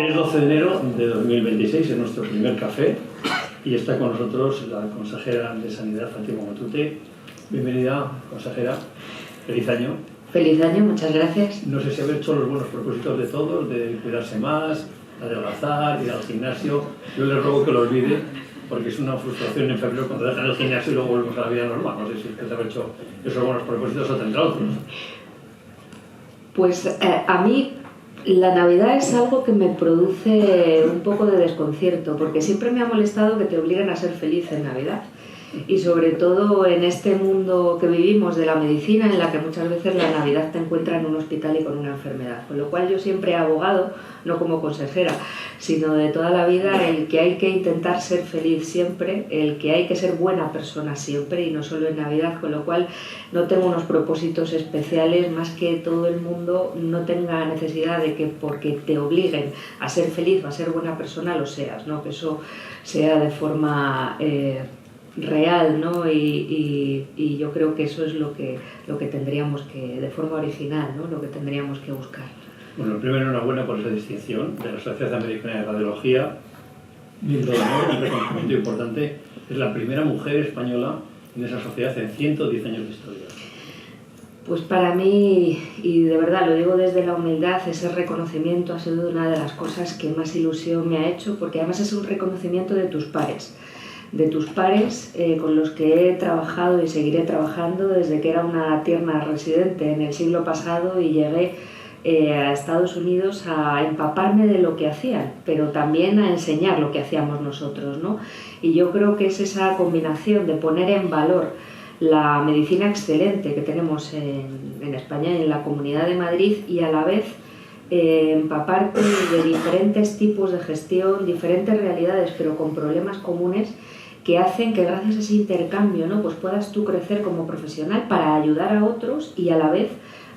Es 12 de enero de 2026, es nuestro primer café y está con nosotros la consejera de Sanidad, Fátima Matute. Bienvenida, consejera. Feliz año. Feliz año, muchas gracias. No sé si habéis hecho los buenos propósitos de todos, de cuidarse más, adelgazar, ir al gimnasio. Yo les ruego que lo olvide, porque es una frustración en febrero cuando dejan el gimnasio y luego volvemos a la vida normal. No sé si usted ha hecho esos buenos propósitos o tendrá otros. Pues a mí la Navidad es algo que me produce un poco de desconcierto, porque siempre me ha molestado que te obliguen a ser feliz en Navidad. Y sobre todo en este mundo que vivimos de la medicina, en la que muchas veces la Navidad te encuentra en un hospital y con una enfermedad. Con lo cual yo siempre he abogado, no como consejera, sino de toda la vida, el que hay que intentar ser feliz siempre, el que hay que ser buena persona siempre y no solo en Navidad. Con lo cual no tengo unos propósitos especiales, más que todo el mundo no tenga necesidad de que porque te obliguen a ser feliz o a ser buena persona lo seas, ¿no? Que eso sea de forma real, ¿no? Y yo creo que eso es lo que tendríamos que, de forma original, ¿no? Lo que tendríamos que buscar. Bueno, primero enhorabuena por esa distinción de la Sociedad Americana de Radiología, miembro de honor, un reconocimiento importante. Es la primera mujer española en esa sociedad en 110 años de historia. Pues para mí, y de verdad lo digo desde la humildad, ese reconocimiento ha sido una de las cosas que más ilusión me ha hecho, porque además es un reconocimiento de tus pares con los que he trabajado y seguiré trabajando desde que era una tierna residente en el siglo pasado y llegué a Estados Unidos a empaparme de lo que hacían, pero también a enseñar lo que hacíamos nosotros, ¿no? Y yo creo que es esa combinación de poner en valor la medicina excelente que tenemos en España y en la Comunidad de Madrid y a la vez empaparte de diferentes tipos de gestión, diferentes realidades, pero con problemas comunes que hacen que gracias a ese intercambio, ¿no? Pues puedas tú crecer como profesional para ayudar a otros y a la vez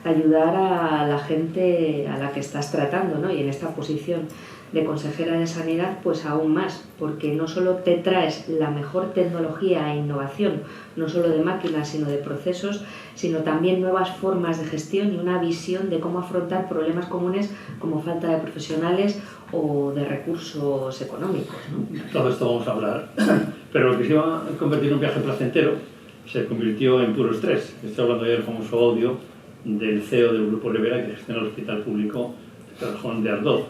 ayudar a la gente a la que estás tratando, ¿no? Y en esta posición de consejera de Sanidad, pues aún más, porque no solo te traes la mejor tecnología e innovación, no solo de máquinas, sino de procesos, sino también nuevas formas de gestión y una visión de cómo afrontar problemas comunes como falta de profesionales o de recursos económicos, ¿no? Todo esto vamos a hablar, pero lo que se iba a convertir en un viaje placentero se convirtió en puro estrés. Estoy hablando ya del famoso audio del CEO del Grupo Rivera que gestiona el Hospital Público de Torrejón de Ardoz.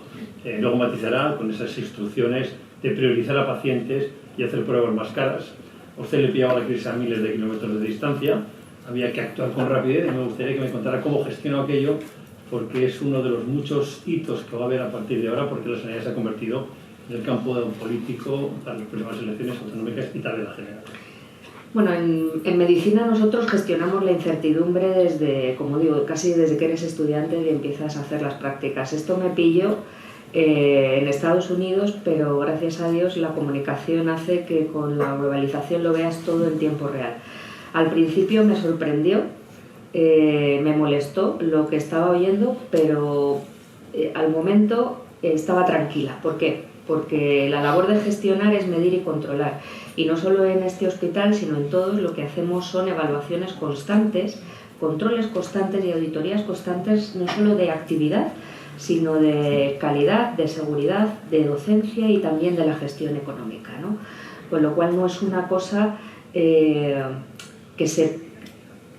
Luego matizará con esas instrucciones de priorizar a pacientes y hacer pruebas más caras. A usted le pillaba la crisis a miles de kilómetros de distancia, había que actuar con rapidez y me gustaría que me contara cómo gestionó aquello, porque es uno de los muchos hitos que va a haber a partir de ahora, porque la sanidad se ha convertido en el campo de un político para las próximas elecciones autonómicas y tal de la general. Bueno, en medicina nosotros gestionamos la incertidumbre desde, como digo, casi desde que eres estudiante y empiezas a hacer las prácticas. Esto me pilló en Estados Unidos, pero gracias a Dios la comunicación hace que con la globalización lo veas todo en tiempo real. Al principio me sorprendió, me molestó lo que estaba oyendo, pero al momento estaba tranquila. ¿Por qué? Porque la labor de gestionar es medir y controlar. Y no solo en este hospital, sino en todos, lo que hacemos son evaluaciones constantes, controles constantes y auditorías constantes, no solo de actividad, sino de calidad, de seguridad, de docencia y también de la gestión económica, ¿no? Con lo cual no es una cosa que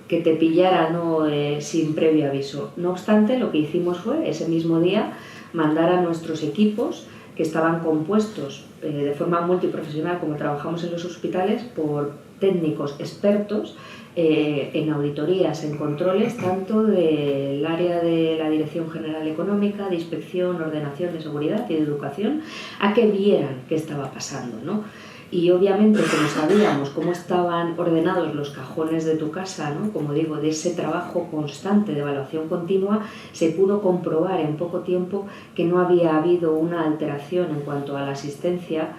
te pillara, ¿no? Sin previo aviso. No obstante, lo que hicimos fue, ese mismo día, mandar a nuestros equipos, que estaban compuestos de forma multiprofesional, como trabajamos en los hospitales, por técnicos expertos en auditorías, en controles, tanto del área de la Dirección General Económica, de Inspección, Ordenación de Seguridad y de Educación, a que vieran qué estaba pasando, ¿no? Y obviamente, como sabíamos cómo estaban ordenados los cajones de tu casa, ¿no? Como digo, de ese trabajo constante de evaluación continua, se pudo comprobar en poco tiempo que no había habido una alteración en cuanto a la asistencia,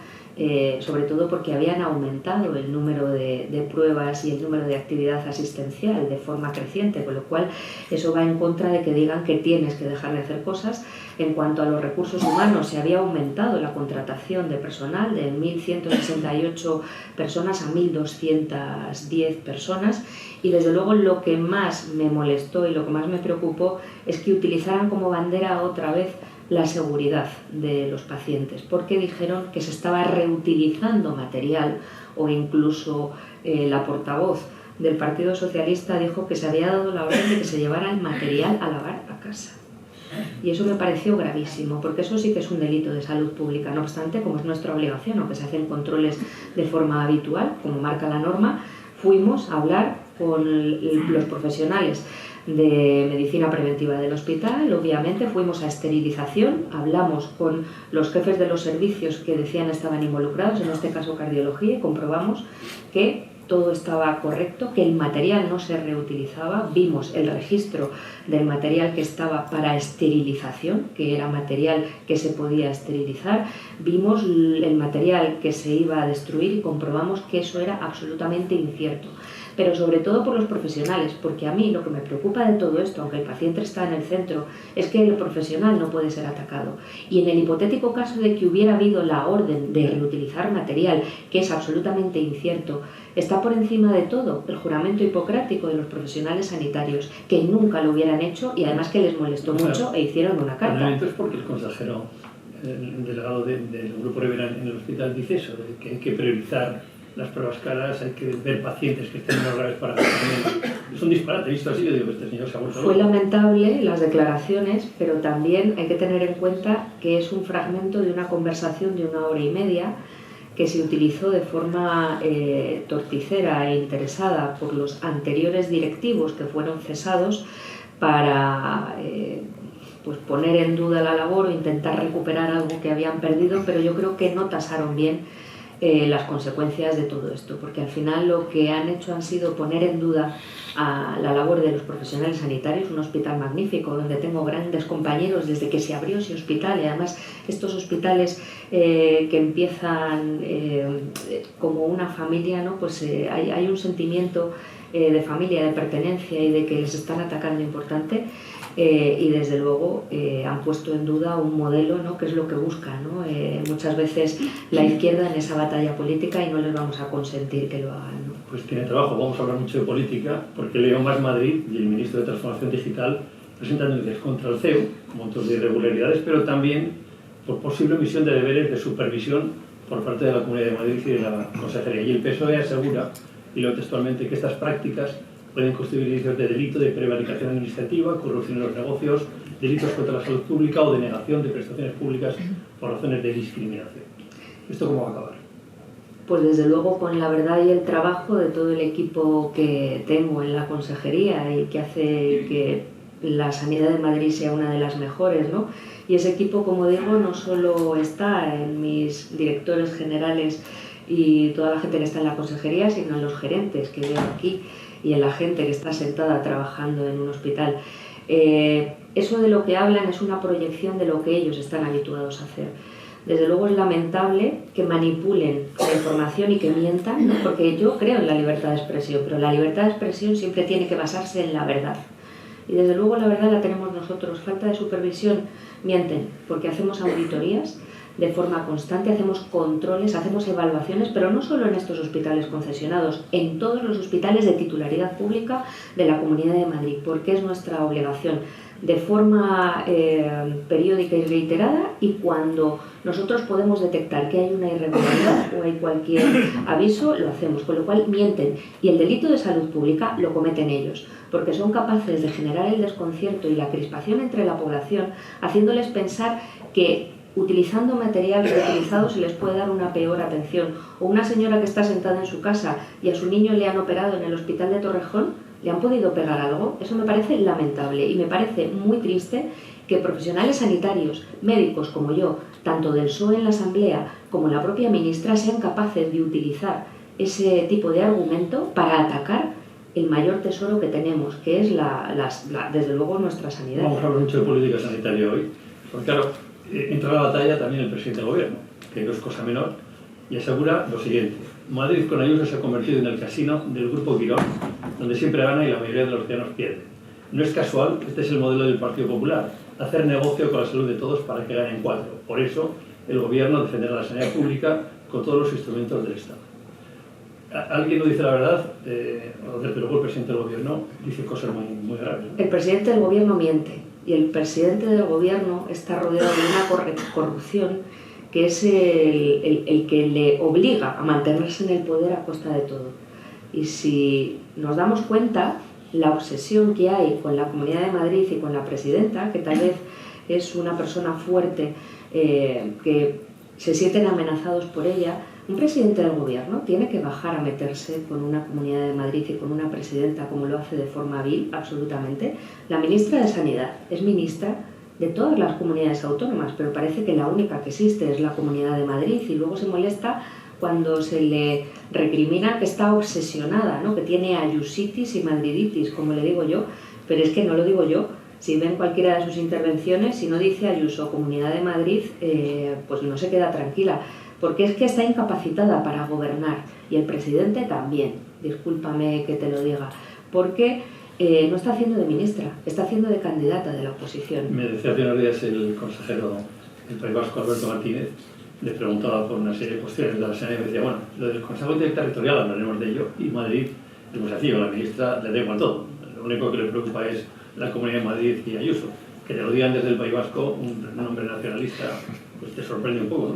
sobre todo porque habían aumentado el número de pruebas y el número de actividad asistencial de forma creciente, con lo cual eso va en contra de que digan que tienes que dejar de hacer cosas. En cuanto a los recursos humanos, se había aumentado la contratación de personal de 1.168 personas a 1.210 personas y desde luego lo que más me molestó y lo que más me preocupó es que utilizaran como bandera otra vez la seguridad de los pacientes, porque dijeron que se estaba reutilizando material, o incluso la portavoz del Partido Socialista dijo que se había dado la orden de que se llevara el material a lavar a casa. Y eso me pareció gravísimo, porque eso sí que es un delito de salud pública. No obstante, como es nuestra obligación, aunque se hacen controles de forma habitual, como marca la norma, fuimos a hablar con los profesionales de medicina preventiva del hospital. Obviamente fuimos a esterilización, hablamos con los jefes de los servicios que decían estaban involucrados, en este caso cardiología, y comprobamos que todo estaba correcto, que el material no se reutilizaba. Vimos el registro del material que estaba para esterilización, que era material que se podía esterilizar. Vimos el material que se iba a destruir y comprobamos que eso era absolutamente incierto. Pero sobre todo por los profesionales, porque a mí lo que me preocupa de todo esto, aunque el paciente está en el centro, es que el profesional no puede ser atacado. Y en el hipotético caso de que hubiera habido la orden de reutilizar material, que es absolutamente incierto, está por encima de todo el juramento hipocrático de los profesionales sanitarios, que nunca lo hubieran hecho y además que les molestó mucho e hicieron una carta. Es porque el consejero, el delegado del Grupo Rivera en el hospital dice eso, de que hay que priorizar las pruebas caras, hay que ver pacientes que estén menos graves para tratamiento. Es un disparate, visto así, yo digo, este señor se ha vuelto loco. Fue lamentable las declaraciones, pero también hay que tener en cuenta que es un fragmento de una conversación de 1 hora y media que se utilizó de forma torticera e interesada por los anteriores directivos que fueron cesados para pues poner en duda la labor o intentar recuperar algo que habían perdido, pero yo creo que no tasaron bien las consecuencias de todo esto, porque al final lo que han hecho han sido poner en duda a la labor de los profesionales sanitarios, un hospital magnífico donde tengo grandes compañeros desde que se abrió ese hospital, y además estos hospitales que empiezan como una familia, ¿no? Pues hay un sentimiento de familia, de pertenencia y de que les están atacando importante. Y desde luego han puesto en duda un modelo, ¿no? Que es lo que busca, ¿no? Muchas veces la izquierda en esa batalla política, y no les vamos a consentir que lo hagan, ¿no? Pues tiene trabajo, vamos a hablar mucho de política, porque Leo Más Madrid y el ministro de Transformación Digital presentan denuncias contra el CEO, montos de irregularidades, pero también por posible omisión de deberes de supervisión por parte de la Comunidad de Madrid y de la Consejería. Y el PSOE asegura, y leo textualmente, que estas prácticas pueden constituir delitos de delito de prevaricación administrativa, corrupción en los negocios, delitos contra la salud pública o denegación de prestaciones públicas por razones de discriminación. ¿Esto cómo va a acabar? Pues desde luego con la verdad y el trabajo de todo el equipo que tengo en la consejería y que hace que la sanidad de Madrid sea una de las mejores, ¿no? Y ese equipo, como digo, no solo está en mis directores generales y toda la gente que está en la consejería, sino en los gerentes que veo aquí y en la gente que está sentada trabajando en un hospital. Eso de lo que hablan es una proyección de lo que ellos están habituados a hacer. Desde luego es lamentable que manipulen la información y que mientan, ¿no? Porque yo creo en la libertad de expresión, pero la libertad de expresión siempre tiene que basarse en la verdad. Y desde luego la verdad la tenemos nosotros. Falta de supervisión, mienten, porque hacemos auditorías de forma constante, hacemos controles, hacemos evaluaciones, pero no solo en estos hospitales concesionados, en todos los hospitales de titularidad pública de la Comunidad de Madrid, porque es nuestra obligación, de forma periódica y reiterada, y cuando nosotros podemos detectar que hay una irregularidad o hay cualquier aviso, lo hacemos, con lo cual mienten. Y el delito de salud pública lo cometen ellos, porque son capaces de generar el desconcierto y la crispación entre la población, haciéndoles pensar que utilizando material reutilizado se les puede dar una peor atención. O una señora que está sentada en su casa y a su niño le han operado en el hospital de Torrejón, ¿le han podido pegar algo? Eso me parece lamentable y me parece muy triste que profesionales sanitarios, médicos como yo, tanto del PSOE en la Asamblea como la propia ministra, sean capaces de utilizar ese tipo de argumento para atacar el mayor tesoro que tenemos, que es desde luego nuestra sanidad. Vamos a hablar mucho de política sanitaria hoy, porque claro, entra a la batalla también el presidente del gobierno, que no es cosa menor, y asegura lo siguiente: Madrid con Ayuso se ha convertido en el casino del Grupo Quirón, donde siempre gana y la mayoría de los ciudadanos pierde. No es casual, este es el modelo del Partido Popular, hacer negocio con la salud de todos para que ganen 4. Por eso el gobierno defenderá la sanidad pública con todos los instrumentos del Estado. ¿Alguien no dice la verdad? O desde luego el presidente del gobierno dice cosas muy graves, ¿no? El presidente del gobierno miente. y el presidente del gobierno está rodeado de una corrupción que es el que le obliga a mantenerse en el poder a costa de todo. Y si nos damos cuenta, la obsesión que hay con la Comunidad de Madrid y con la presidenta, que tal vez es una persona fuerte, que se sienten amenazados por ella, un presidente del gobierno tiene que bajar a meterse con una Comunidad de Madrid y con una presidenta como lo hace de forma vil, absolutamente. La ministra de Sanidad es ministra de todas las comunidades autónomas, pero parece que la única que existe es la Comunidad de Madrid, y luego se molesta cuando se le recrimina que está obsesionada, ¿no? Que tiene ayusitis y madriditis, como le digo yo, pero es que no lo digo yo. Si ven cualquiera de sus intervenciones, si no dice Ayuso Comunidad de Madrid, pues no se queda tranquila, porque es que está incapacitada para gobernar, y el presidente también, discúlpame que te lo diga, porque no está haciendo de ministra, está haciendo de candidata de la oposición. Me decía hace unos días el consejero del País Vasco, Alberto Martínez, le preguntaba por una serie de cuestiones de la sanidad y me decía, bueno, lo del Consejo Interterritorial hablaremos de ello, y Madrid es muy sencillo, a la ministra le da igual todo, lo único que le preocupa es la Comunidad de Madrid y Ayuso. Que te lo digan desde el País Vasco, un hombre nacionalista, pues te sorprende un poco, ¿no?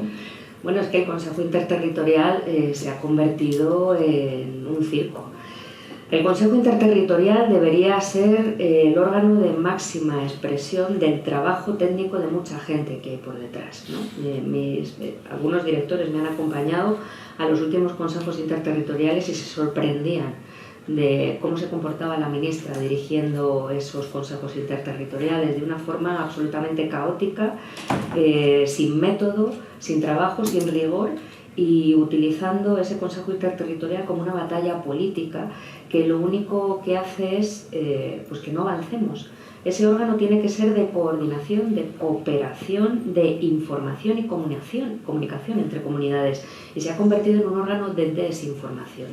Bueno, es que el Consejo Interterritorial se ha convertido en un circo. El Consejo Interterritorial debería ser el órgano de máxima expresión del trabajo técnico de mucha gente que hay por detrás, ¿no? Algunos directores me han acompañado a los últimos consejos interterritoriales y se sorprendían de cómo se comportaba la ministra dirigiendo esos consejos interterritoriales de una forma absolutamente caótica, sin método, sin trabajo, sin rigor, y utilizando ese Consejo Interterritorial como una batalla política que lo único que hace es pues que no avancemos. Ese órgano tiene que ser de coordinación, de cooperación, de información y comunicación entre comunidades, y se ha convertido en un órgano de desinformación.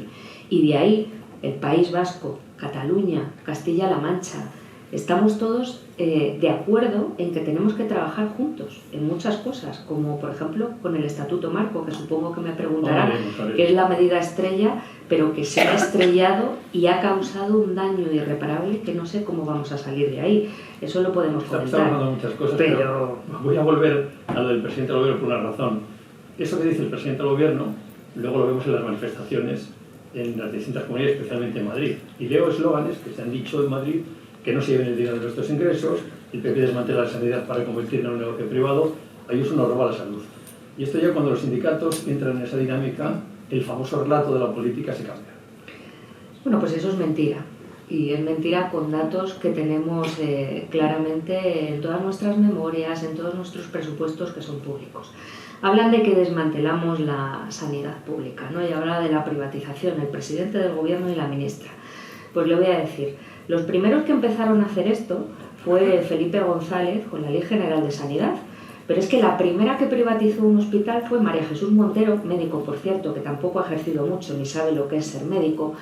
Y de ahí el País Vasco, Cataluña, Castilla-La Mancha, estamos todos de acuerdo en que tenemos que trabajar juntos en muchas cosas, como por ejemplo con el Estatuto Marco, que supongo que me preguntarán, que es la medida estrella, pero que se ha estrellado y ha causado un daño irreparable que no sé cómo vamos a salir de ahí. Eso lo podemos comentar. Estamos hablando de muchas cosas, pero voy a volver a lo del presidente del gobierno por una razón. Eso que dice el presidente del gobierno, luego lo vemos en las manifestaciones en las distintas comunidades, especialmente en Madrid. Y leo eslóganes que se han dicho en Madrid, que no se lleven el dinero de nuestros ingresos, el PP desmantela la sanidad para convertirla en un negocio privado, Ayuso nos roba la salud. Y esto ya cuando los sindicatos entran en esa dinámica, el famoso relato de la política se cambia. Bueno, pues eso es mentira. Y es mentira con datos que tenemos claramente en todas nuestras memorias, en todos nuestros presupuestos que son públicos. Hablan de que desmantelamos la sanidad pública, ¿no? Y habla de la privatización, el presidente del gobierno y la ministra. Pues le voy a decir, los primeros que empezaron a hacer esto fue Felipe González con la Ley General de Sanidad, pero es que la primera que privatizó un hospital fue María Jesús Montero, médico por cierto, que tampoco ha ejercido mucho ni sabe lo que es ser médico,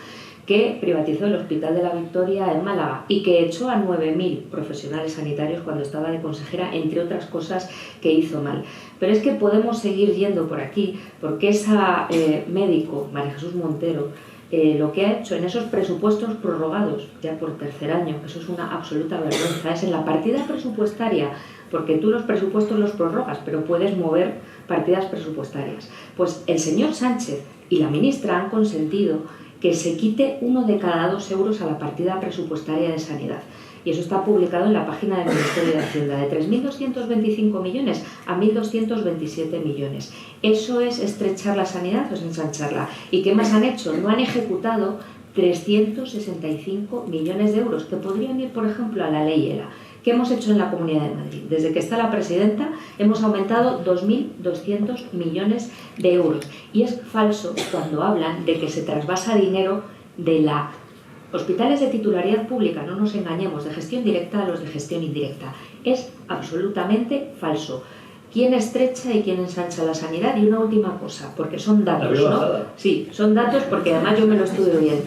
que privatizó el Hospital de la Victoria en Málaga y que echó a 9.000 profesionales sanitarios cuando estaba de consejera, entre otras cosas que hizo mal. Pero es que podemos seguir yendo por aquí, porque esa médico, María Jesús Montero, lo que ha hecho en esos presupuestos prorrogados, ya por tercer año, eso es una absoluta vergüenza, es en la partida presupuestaria, porque tú los presupuestos los prorrogas, pero puedes mover partidas presupuestarias. Pues el señor Sánchez y la ministra han consentido que se quite 1 de cada 2 euros a la partida presupuestaria de sanidad. Y eso está publicado en la página del Ministerio de Hacienda, de 3.225 millones a 1.227 millones. ¿Eso es estrechar la sanidad o es ensancharla? ¿Y qué más han hecho? No han ejecutado 365 millones de euros que podrían ir, por ejemplo, a la ley ELA. ¿Qué hemos hecho en la Comunidad de Madrid? Desde que está la presidenta hemos aumentado 2.200 millones de euros. Y es falso cuando hablan de que se trasvasa dinero de la hospitales de titularidad pública, no nos engañemos, de gestión directa a los de gestión indirecta. Es absolutamente falso. ¿Quién estrecha y quién ensancha la sanidad? Y una última cosa, porque son datos, ¿no? Sí, son datos porque además yo me lo estudio bien.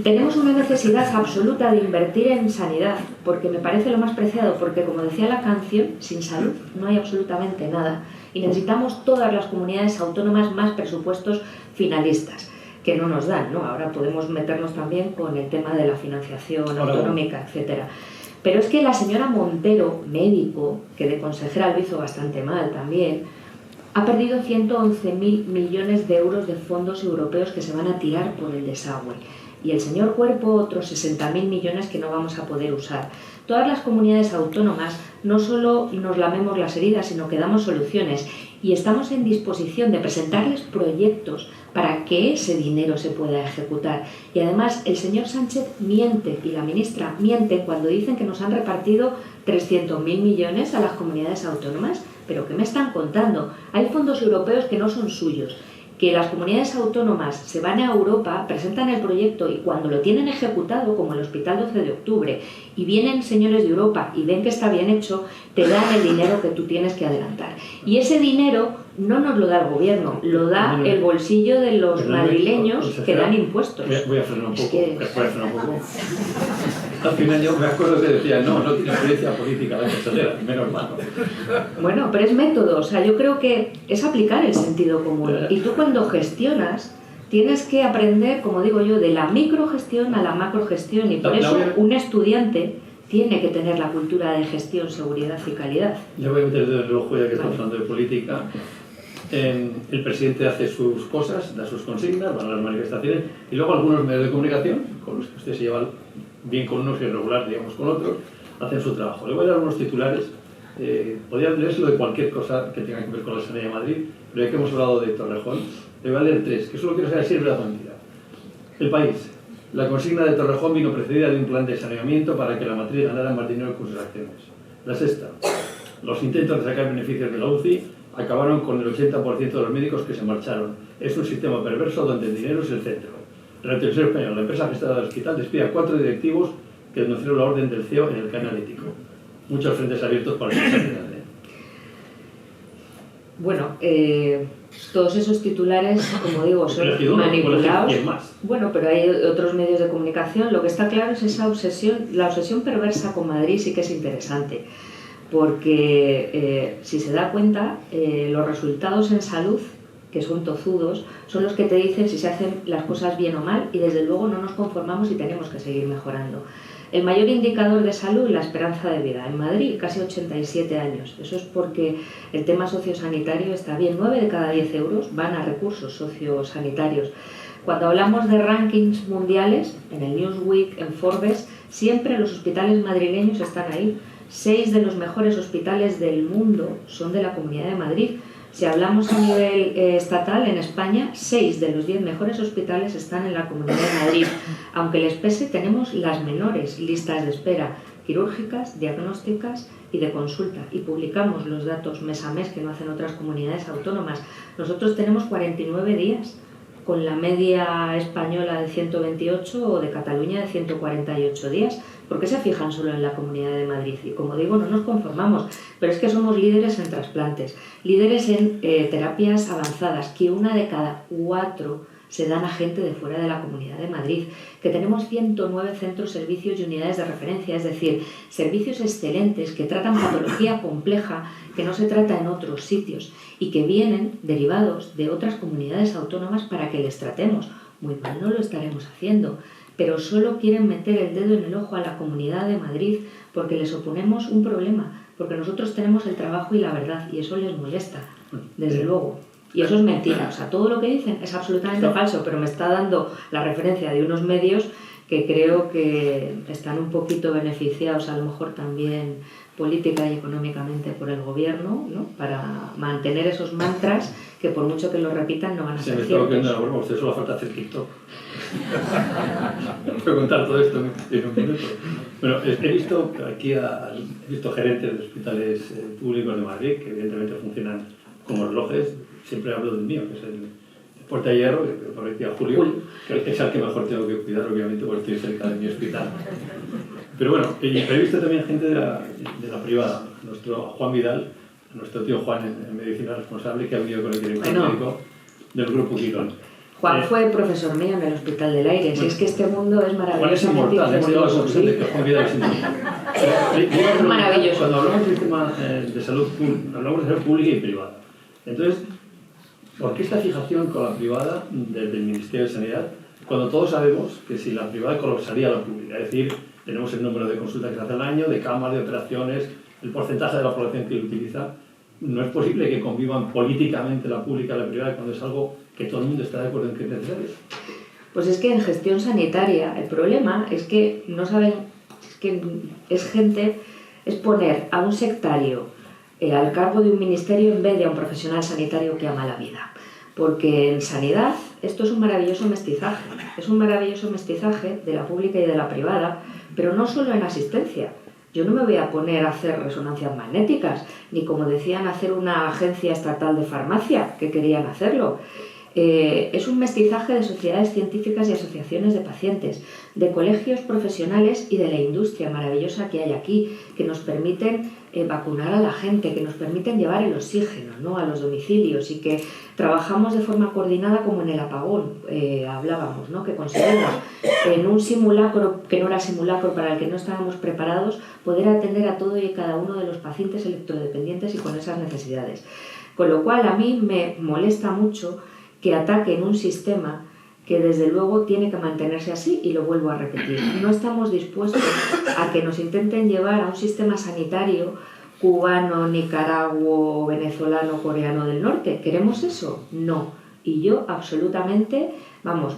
Tenemos una necesidad absoluta de invertir en sanidad, porque me parece lo más preciado, porque como decía la canción, sin salud no hay absolutamente nada. Y necesitamos todas las comunidades autónomas más presupuestos finalistas, que no nos dan, ¿no? Ahora podemos meternos también con el tema de la financiación autonómica, etcétera. Pero es que la señora Montero, médico, que de consejera lo hizo bastante mal también, ha perdido 111.000 millones de euros de fondos europeos que se van a tirar por el desagüe. Y el señor Cuerpo otros 60.000 millones que no vamos a poder usar. Todas las comunidades autónomas no solo nos lamemos las heridas, sino que damos soluciones y estamos en disposición de presentarles proyectos para que ese dinero se pueda ejecutar. Y además el señor Sánchez miente y la ministra miente cuando dicen que nos han repartido 300.000 millones a las comunidades autónomas. ¿Pero qué me están contando? Hay fondos europeos que no son suyos, que las comunidades autónomas se van a Europa, presentan el proyecto y cuando lo tienen ejecutado, como el Hospital 12 de Octubre, y vienen señores de Europa y ven que está bien hecho, te dan el dinero que tú tienes que adelantar. Y ese dinero no nos lo da el gobierno, lo da el bolsillo de los madrileños que dan impuestos. Voy a frenar un poco. Hace un año me acuerdo que decía, no tiene experiencia política la consejera, menos mal. Bueno, pero es método, o sea, yo creo que es aplicar el sentido común. Y tú cuando gestionas tienes que aprender, como digo yo, de la microgestión a la macrogestión y por eso un estudiante tiene que tener la cultura de gestión, seguridad y calidad. Ya voy a meter el dedo en el ojo ya que estamos hablando de política. El presidente hace sus cosas, da sus consignas, van a las manifestaciones y luego algunos medios de comunicación, con los que usted se lleva bien con unos y regular, digamos, con otros, hacen su trabajo. Le voy a dar unos titulares, podrían leérselo de cualquier cosa que tenga que ver con la sanidad de Madrid, pero ya que hemos hablado de Torrejón, le voy a leer tres, que solo quiero saber si es verdad o mentira. El País. La consigna de Torrejón vino precedida de un plan de saneamiento para que la matriz ganara más dinero con sus acciones. La Sexta. Los intentos de sacar beneficios de la UCI acabaron con el 80% de los médicos que se marcharon. Es un sistema perverso donde el dinero es el centro. La Televisión Española, la empresa gestora del hospital, despide a 4 directivos que denunciaron la orden del CEO en el canal ético. Muchos frentes abiertos para la sanidad. Bueno, todos esos titulares, como digo, son manipulados. Bueno, pero hay otros medios de comunicación. Lo que está claro es esa obsesión, la obsesión perversa con Madrid sí que es interesante. Porque si se da cuenta, los resultados en salud, que son tozudos, son los que te dicen si se hacen las cosas bien o mal y desde luego no nos conformamos y tenemos que seguir mejorando. El mayor indicador de salud, la esperanza de vida. En Madrid, casi 87 años. Eso es porque el tema sociosanitario está bien. 9 de cada 10 euros van a recursos sociosanitarios. Cuando hablamos de rankings mundiales, en el Newsweek, en Forbes, siempre los hospitales madrileños están ahí. 6 de los mejores hospitales del mundo son de la Comunidad de Madrid. Si hablamos a nivel estatal, en España, 6 de los 10 mejores hospitales están en la Comunidad de Madrid. Aunque les pese, tenemos las menores listas de espera quirúrgicas, diagnósticas y de consulta. Y publicamos los datos mes a mes que no hacen otras comunidades autónomas. Nosotros tenemos 49 días, con la media española de 128 o de Cataluña de 148 días. ¿Por qué se fijan solo en la Comunidad de Madrid? Y como digo, no nos conformamos, pero es que somos líderes en trasplantes, líderes en terapias avanzadas, que 1 de cada 4 se dan a gente de fuera de la Comunidad de Madrid, que tenemos 109 centros, servicios y unidades de referencia, es decir, servicios excelentes que tratan patología compleja que no se trata en otros sitios y que vienen derivados de otras comunidades autónomas para que les tratemos. Muy mal no lo estaremos haciendo, pero solo quieren meter el dedo en el ojo a la Comunidad de Madrid porque les oponemos un problema, porque nosotros tenemos el trabajo y la verdad y eso les molesta, desde luego. Y eso es mentira, o sea, todo lo que dicen es absolutamente falso, pero me está dando la referencia de unos medios que creo que están un poquito beneficiados, a lo mejor también política y económicamente por el gobierno, ¿no? Para mantener esos mantras que por mucho que lo repitan no van a ser ciertos. Se me está ocurriendo la broma, usted solo falta hacer TikTok. No puedo contar todo esto en un minuto. Bueno, he visto aquí he visto gerentes de hospitales públicos de Madrid que evidentemente funcionan como relojes. Siempre hablo del mío, que es el Puerta de Hierro, que por decía Julio, que es al que mejor tengo que cuidar, obviamente, porque estoy cerca de mi hospital. Pero bueno, he visto también gente de la privada. Nuestro Juan Vidal, nuestro tío Juan en medicina responsable, que ha venido con el director médico del Grupo Quirón. Juan fue profesor mío en el Hospital del Aire. Si es que este mundo es maravilloso. Juan es inmortal, hemos llegado a la conclusión de que Juan Vidal es inmortal. Es maravilloso. Cuando hablamos del sistema de salud, hablamos de salud pública y privada. Entonces, ¿por qué esta fijación con la privada desde el Ministerio de Sanidad? Cuando todos sabemos que si la privada colapsaría la pública, es decir, tenemos el número de consultas que se hace al año, de camas, de operaciones, el porcentaje de la población que lo utiliza. No es posible que convivan políticamente la pública y la privada cuando es algo que todo el mundo está de acuerdo en que es necesario. Pues es que en gestión sanitaria el problema es que no saben, es que es poner a un sectario al cargo de un ministerio en vez de a un profesional sanitario que ama la vida. Porque en sanidad esto es un maravilloso mestizaje de la pública y de la privada, pero no solo en asistencia. Yo no me voy a poner a hacer resonancias magnéticas, ni como decían hacer una agencia estatal de farmacia, que querían hacerlo. Es un mestizaje de sociedades científicas y asociaciones de pacientes, de colegios profesionales y de la industria maravillosa que hay aquí, que nos permiten vacunar a la gente, que nos permiten llevar el oxígeno, ¿no?, a los domicilios, y que trabajamos de forma coordinada como en el apagón, hablábamos, ¿no?, que conseguimos en un simulacro que no era simulacro, para el que no estábamos preparados, poder atender a todo y cada uno de los pacientes electrodependientes y con esas necesidades. Con lo cual a mí me molesta mucho que ataquen un sistema que desde luego tiene que mantenerse así, y lo vuelvo a repetir. No estamos dispuestos a que nos intenten llevar a un sistema sanitario cubano, nicaragüe, venezolano, coreano del norte. ¿Queremos eso? No. Y yo absolutamente,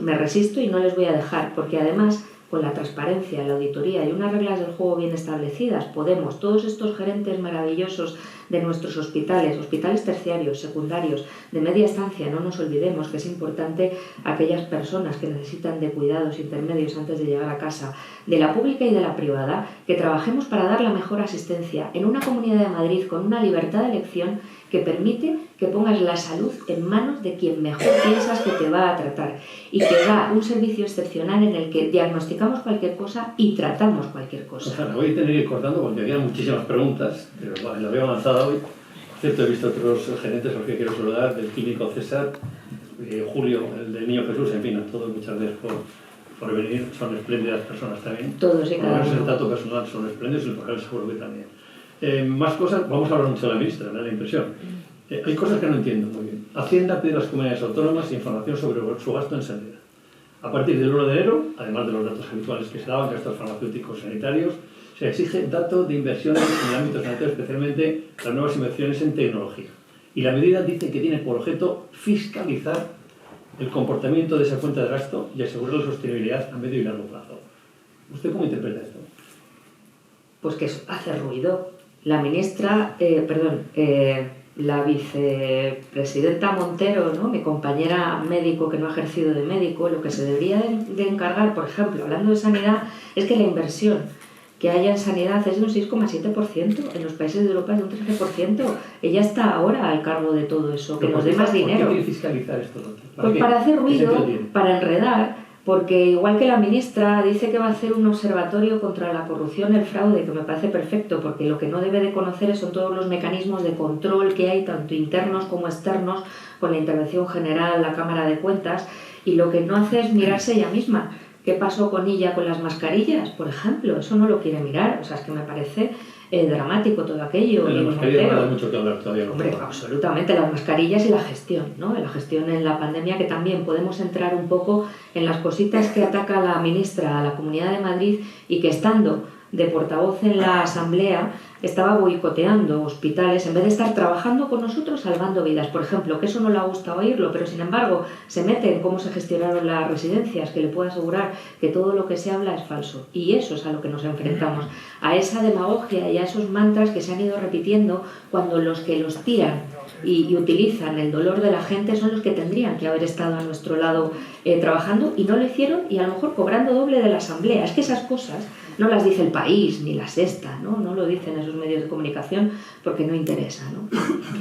me resisto y no les voy a dejar, porque además, con la transparencia, la auditoría y unas reglas del juego bien establecidas, podemos, todos estos gerentes maravillosos de nuestros hospitales terciarios, secundarios, de media estancia, no nos olvidemos que es importante aquellas personas que necesitan de cuidados intermedios antes de llegar a casa, de la pública y de la privada, que trabajemos para dar la mejor asistencia en una Comunidad de Madrid con una libertad de elección que permite que pongas la salud en manos de quien mejor piensas que te va a tratar, y que da un servicio excepcional en el que diagnosticamos cualquier cosa y tratamos cualquier cosa. O sea, me voy a tener que ir cortando porque había muchísimas preguntas, pero la veo avanzada hoy. Por cierto, he visto otros gerentes a los que quiero saludar, del Clínico César, Julio, el del Niño Jesús, en fin, a todos muchas gracias por venir. Son espléndidas personas también. Todos y cada uno. El trato personal son espléndidos y el profesional seguro que también. Más cosas, vamos a hablar mucho de la ministra, me da la impresión. Hay cosas que no entiendo muy bien. Hacienda pide a las comunidades autónomas información sobre su gasto en sanidad. A partir del 1 de enero, además de los datos habituales que se daban, gastos farmacéuticos sanitarios, se exige datos de inversiones en el ámbito sanitario, especialmente las nuevas inversiones en tecnología. Y la medida dice que tiene por objeto fiscalizar el comportamiento de esa cuenta de gasto y asegurar la sostenibilidad a medio y largo plazo. ¿Usted cómo interpreta esto? Pues que hace ruido. La ministra, la vicepresidenta Montero, ¿no?, mi compañera médico que no ha ejercido de médico, lo que se debería de encargar, por ejemplo, hablando de sanidad, es que la inversión que haya en sanidad es de un 6,7%, en los países de Europa es de un 13%. Ella está ahora al cargo de todo eso, que nos dé más dinero. ¿Por qué quiere fiscalizar esto? Pues para hacer ruido, para enredar, porque igual que la ministra dice que va a hacer un observatorio contra la corrupción y el fraude, que me parece perfecto, porque lo que no debe de conocer son todos los mecanismos de control que hay, tanto internos como externos, con la intervención general, la Cámara de Cuentas, y lo que no hace es mirarse ella misma. ¿Qué pasó con ella con las mascarillas, por ejemplo? Eso no lo quiere mirar. O sea, es que me parece dramático todo aquello. Pero las mascarillas no da mucho que hablar todavía. Hombre, absolutamente, las mascarillas y la gestión, ¿no? La gestión en la pandemia, que también podemos entrar un poco en las cositas que ataca la ministra a la Comunidad de Madrid, y que, estando de portavoz en la Asamblea, estaba boicoteando hospitales en vez de estar trabajando con nosotros salvando vidas. Por ejemplo, que eso no le gusta oírlo, pero sin embargo se mete en cómo se gestionaron las residencias, que le puedo asegurar que todo lo que se habla es falso. Y eso es a lo que nos enfrentamos, a esa demagogia y a esos mantras que se han ido repitiendo, cuando los que los tiran y utilizan el dolor de la gente son los que tendrían que haber estado a nuestro lado trabajando, y no lo hicieron, y a lo mejor cobrando doble de la Asamblea. Es que esas cosas no las dice El País ni La Sexta, no lo dicen esos medios de comunicación porque no interesa, ¿no?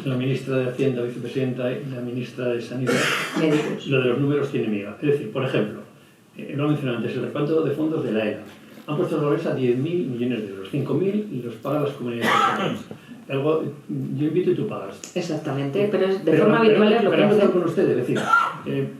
La ministra de Hacienda, vicepresidenta, y la ministra de Sanidad, médicos. Lo de los números tiene miga. Es decir, por ejemplo, lo mencioné antes, el reparto de fondos de la ELA. Han puesto los valores a 10.000 millones de euros, 5.000 los pagan las comunidades autónomas. Yo invito y tú pagas. Exactamente, pero de forma habitual es lo que hacen con ustedes. Es decir,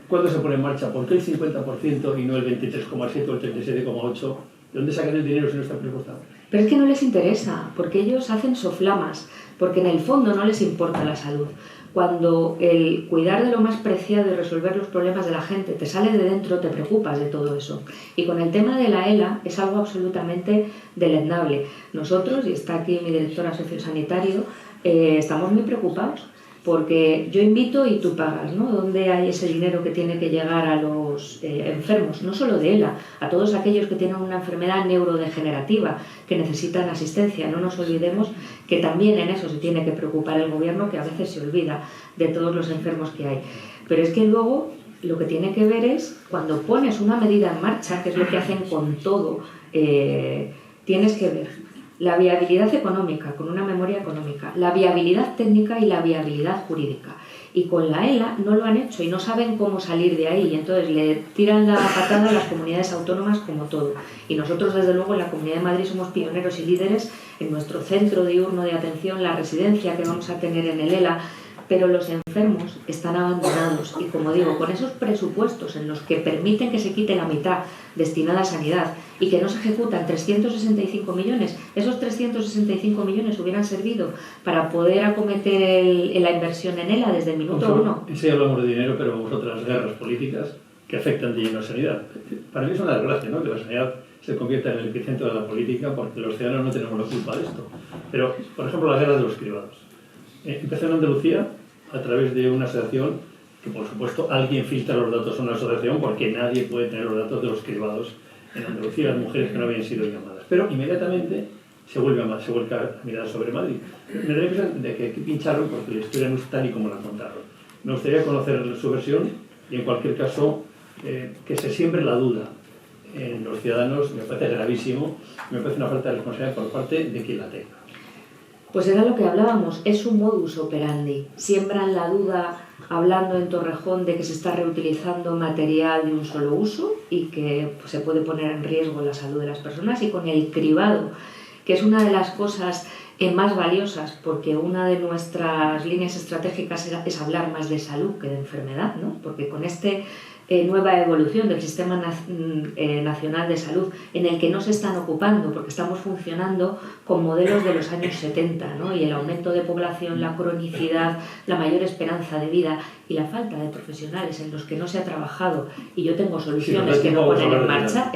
¿cuándo se pone en marcha? ¿Por qué el 50% y no el 23,7 o el 37,8%? ¿De dónde sacan el dinero si no está presupuestado? Pero es que no les interesa, porque ellos hacen soflamas, porque en el fondo no les importa la salud. Cuando el cuidar de lo más preciado y resolver los problemas de la gente te sale de dentro, te preocupas de todo eso. Y con el tema de la ELA es algo absolutamente deleznable. Nosotros, y está aquí mi directora sociosanitario, estamos muy preocupados porque yo invito y tú pagas, ¿no? ¿Dónde hay ese dinero que tiene que llegar a los enfermos? No solo de ELA, a todos aquellos que tienen una enfermedad neurodegenerativa, que necesitan asistencia. No nos olvidemos que también en eso se tiene que preocupar el gobierno, que a veces se olvida de todos los enfermos que hay. Pero es que luego lo que tiene que ver es, cuando pones una medida en marcha, que es lo que hacen con todo, tienes que ver la viabilidad económica, con una memoria económica, la viabilidad técnica y la viabilidad jurídica. Y con la ELA no lo han hecho y no saben cómo salir de ahí, y entonces le tiran la patada a las comunidades autónomas como todo. Y nosotros, desde luego, en la Comunidad de Madrid somos pioneros y líderes en nuestro centro diurno de atención, la residencia que vamos a tener en el ELA, pero los enfermos están abandonados y, como digo, con esos presupuestos en los que permiten que se quite la mitad destinada a sanidad y que no se ejecutan 365 millones, esos 365 millones hubieran servido para poder acometer la inversión en ELA desde el minuto uno. Sí, hablamos de dinero, pero vamos a otras guerras políticas que afectan de lleno a la sanidad. Para mí es una desgracia, ¿no?, que la sanidad se convierta en el epicentro de la política, porque los ciudadanos no tenemos la culpa de esto. Pero, por ejemplo, la guerra de los cribados. Empezó en Andalucía a través de una asociación que, por supuesto, alguien filtra los datos en una asociación, porque nadie puede tener los datos de los cribados en Andalucía, las mujeres que no habían sido llamadas. Pero inmediatamente se vuelve a mirar sobre Madrid. Me da la impresión de que aquí pincharon porque la historia no es tal y como la contaron. Me gustaría conocer su versión y, en cualquier caso, que se siembre la duda en los ciudadanos. Me parece gravísimo, me parece una falta de responsabilidad por parte de quien la tenga. Pues era lo que hablábamos, es un modus operandi. Siembran la duda hablando en Torrejón de que se está reutilizando material de un solo uso y que pues, se puede poner en riesgo la salud de las personas, y con el cribado, que es una de las cosas más valiosas, porque una de nuestras líneas estratégicas es hablar más de salud que de enfermedad, ¿no? Porque con nueva evolución del Sistema Nacional de Salud, en el que no se están ocupando, porque estamos funcionando con modelos de los años 70, ¿no? Y el aumento de población, la cronicidad, la mayor esperanza de vida y la falta de profesionales en los que no se ha trabajado, y yo tengo soluciones que no ponen en marcha,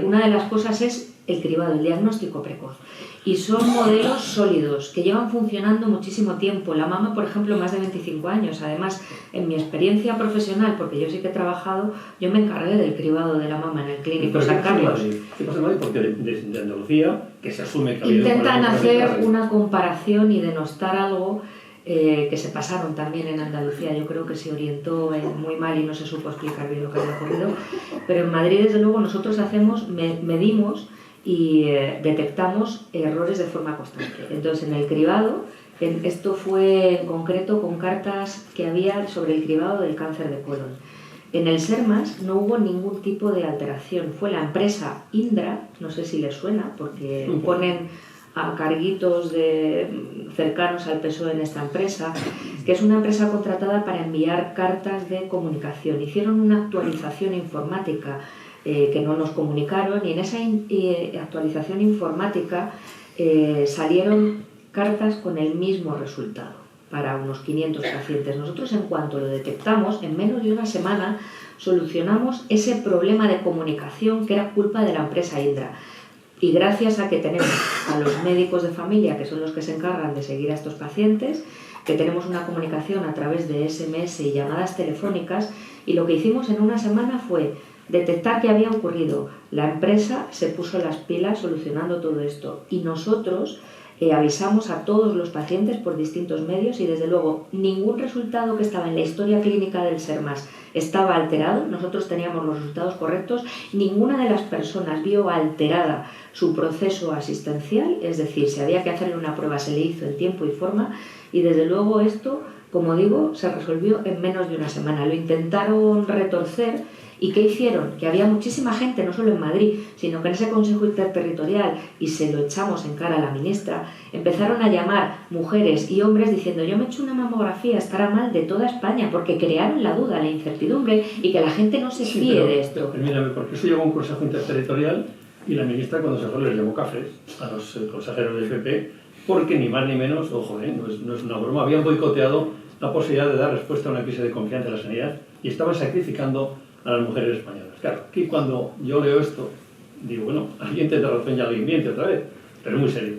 una de las cosas es el cribado, el diagnóstico precoz. Y son modelos sólidos que llevan funcionando muchísimo tiempo. La mama, por ejemplo, más de 25 años. Además, en mi experiencia profesional, porque yo sí que he trabajado, yo me encargué del cribado de la mama en el Clínico San Carlos. ¿Qué pasa en Madrid? Porque de Andalucía, que se asume que ha habido... Intentan hacer una comparación y denostar algo que se pasaron también en Andalucía. Yo creo que se orientó muy mal y no se supo explicar bien lo que había ocurrido. Pero en Madrid, desde luego, nosotros medimos y detectamos errores de forma constante. Entonces, en el cribado, esto fue en concreto con cartas que había sobre el cribado del cáncer de colon. En el SERMAS no hubo ningún tipo de alteración. Fue la empresa Indra, no sé si les suena, porque ponen a carguitos cercanos al PSOE en esta empresa, que es una empresa contratada para enviar cartas de comunicación. Hicieron una actualización informática que no nos comunicaron, y en esa actualización informática salieron cartas con el mismo resultado para unos 500 pacientes. Nosotros, en cuanto lo detectamos, en menos de una semana solucionamos ese problema de comunicación que era culpa de la empresa Indra. Y gracias a que tenemos a los médicos de familia, que son los que se encargan de seguir a estos pacientes, que tenemos una comunicación a través de SMS y llamadas telefónicas, y lo que hicimos en una semana fue detectar qué había ocurrido. La empresa se puso las pilas solucionando todo esto, y nosotros avisamos a todos los pacientes por distintos medios, y desde luego ningún resultado que estaba en la historia clínica del SERMAS estaba alterado. Nosotros teníamos los resultados correctos. Ninguna de las personas vio alterada su proceso asistencial, es decir, si había que hacerle una prueba se le hizo en tiempo y forma, y desde luego esto, como digo, se resolvió en menos de una semana. Lo intentaron retorcer. ¿Y qué hicieron? Que había muchísima gente, no solo en Madrid, sino que en ese Consejo Interterritorial, y se lo echamos en cara a la ministra, empezaron a llamar mujeres y hombres diciendo: yo me he hecho una mamografía, estará mal, de toda España, porque crearon la duda, la incertidumbre, y que la gente no se fíe de esto. Mírame, porque eso llegó a un Consejo Interterritorial y la ministra, cuando se fue, les llamó cafres a los consejeros del PP porque ni más ni menos, ojo, no es una broma, habían boicoteado la posibilidad de dar respuesta a una crisis de confianza en la sanidad y estaban sacrificando a las mujeres españolas. Claro, aquí cuando yo leo esto, digo, bueno, alguien tendrá razón y alguien miente otra vez, pero es muy serio.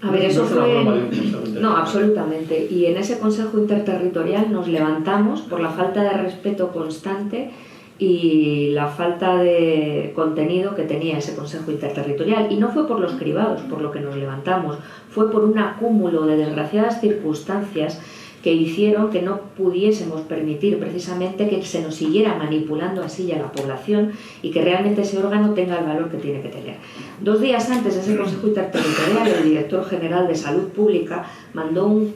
A ver, eso fue... No, absolutamente. Y en ese Consejo Interterritorial nos levantamos por la falta de respeto constante y la falta de contenido que tenía ese Consejo Interterritorial. Y no fue por los cribados por lo que nos levantamos, fue por un acúmulo de desgraciadas circunstancias que hicieron que no pudiésemos permitir precisamente que se nos siguiera manipulando así a la población y que realmente ese órgano tenga el valor que tiene que tener. 2 días antes de ese Consejo Interterritorial, el director general de Salud Pública mandó un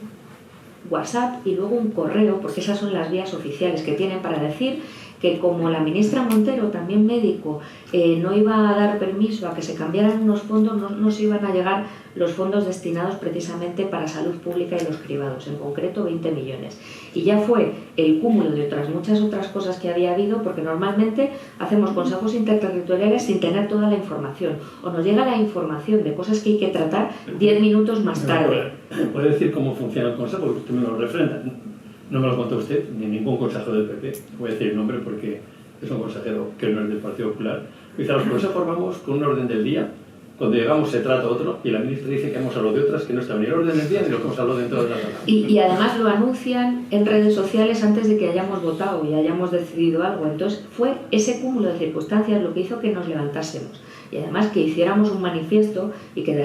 WhatsApp y luego un correo, porque esas son las vías oficiales que tienen para decir que como la ministra Montero, también médico, no iba a dar permiso a que se cambiaran unos fondos, no se iban a llegar los fondos destinados precisamente para salud pública y los cribados, en concreto 20 millones. Y ya fue el cúmulo de muchas otras cosas que había habido, porque normalmente hacemos consejos interterritoriales sin tener toda la información, o nos llega la información de cosas que hay que tratar 10 minutos más tarde. ¿Puede decir cómo funciona el consejo? Porque usted me lo refrenda. No me lo contó usted, ni ningún consejero del PP. Voy a decir el nombre porque es un consejero que no es del Partido Popular. Dice, los consejos vamos con un orden del día. Cuando llegamos se trata otro y la ministra dice que hemos hablado de otras que no están ni en el orden del día ni lo que hemos hablado dentro de la sala. Y además lo anuncian en redes sociales antes de que hayamos votado y hayamos decidido algo. Entonces fue ese cúmulo de circunstancias lo que hizo que nos levantásemos. Y además que hiciéramos un manifiesto y que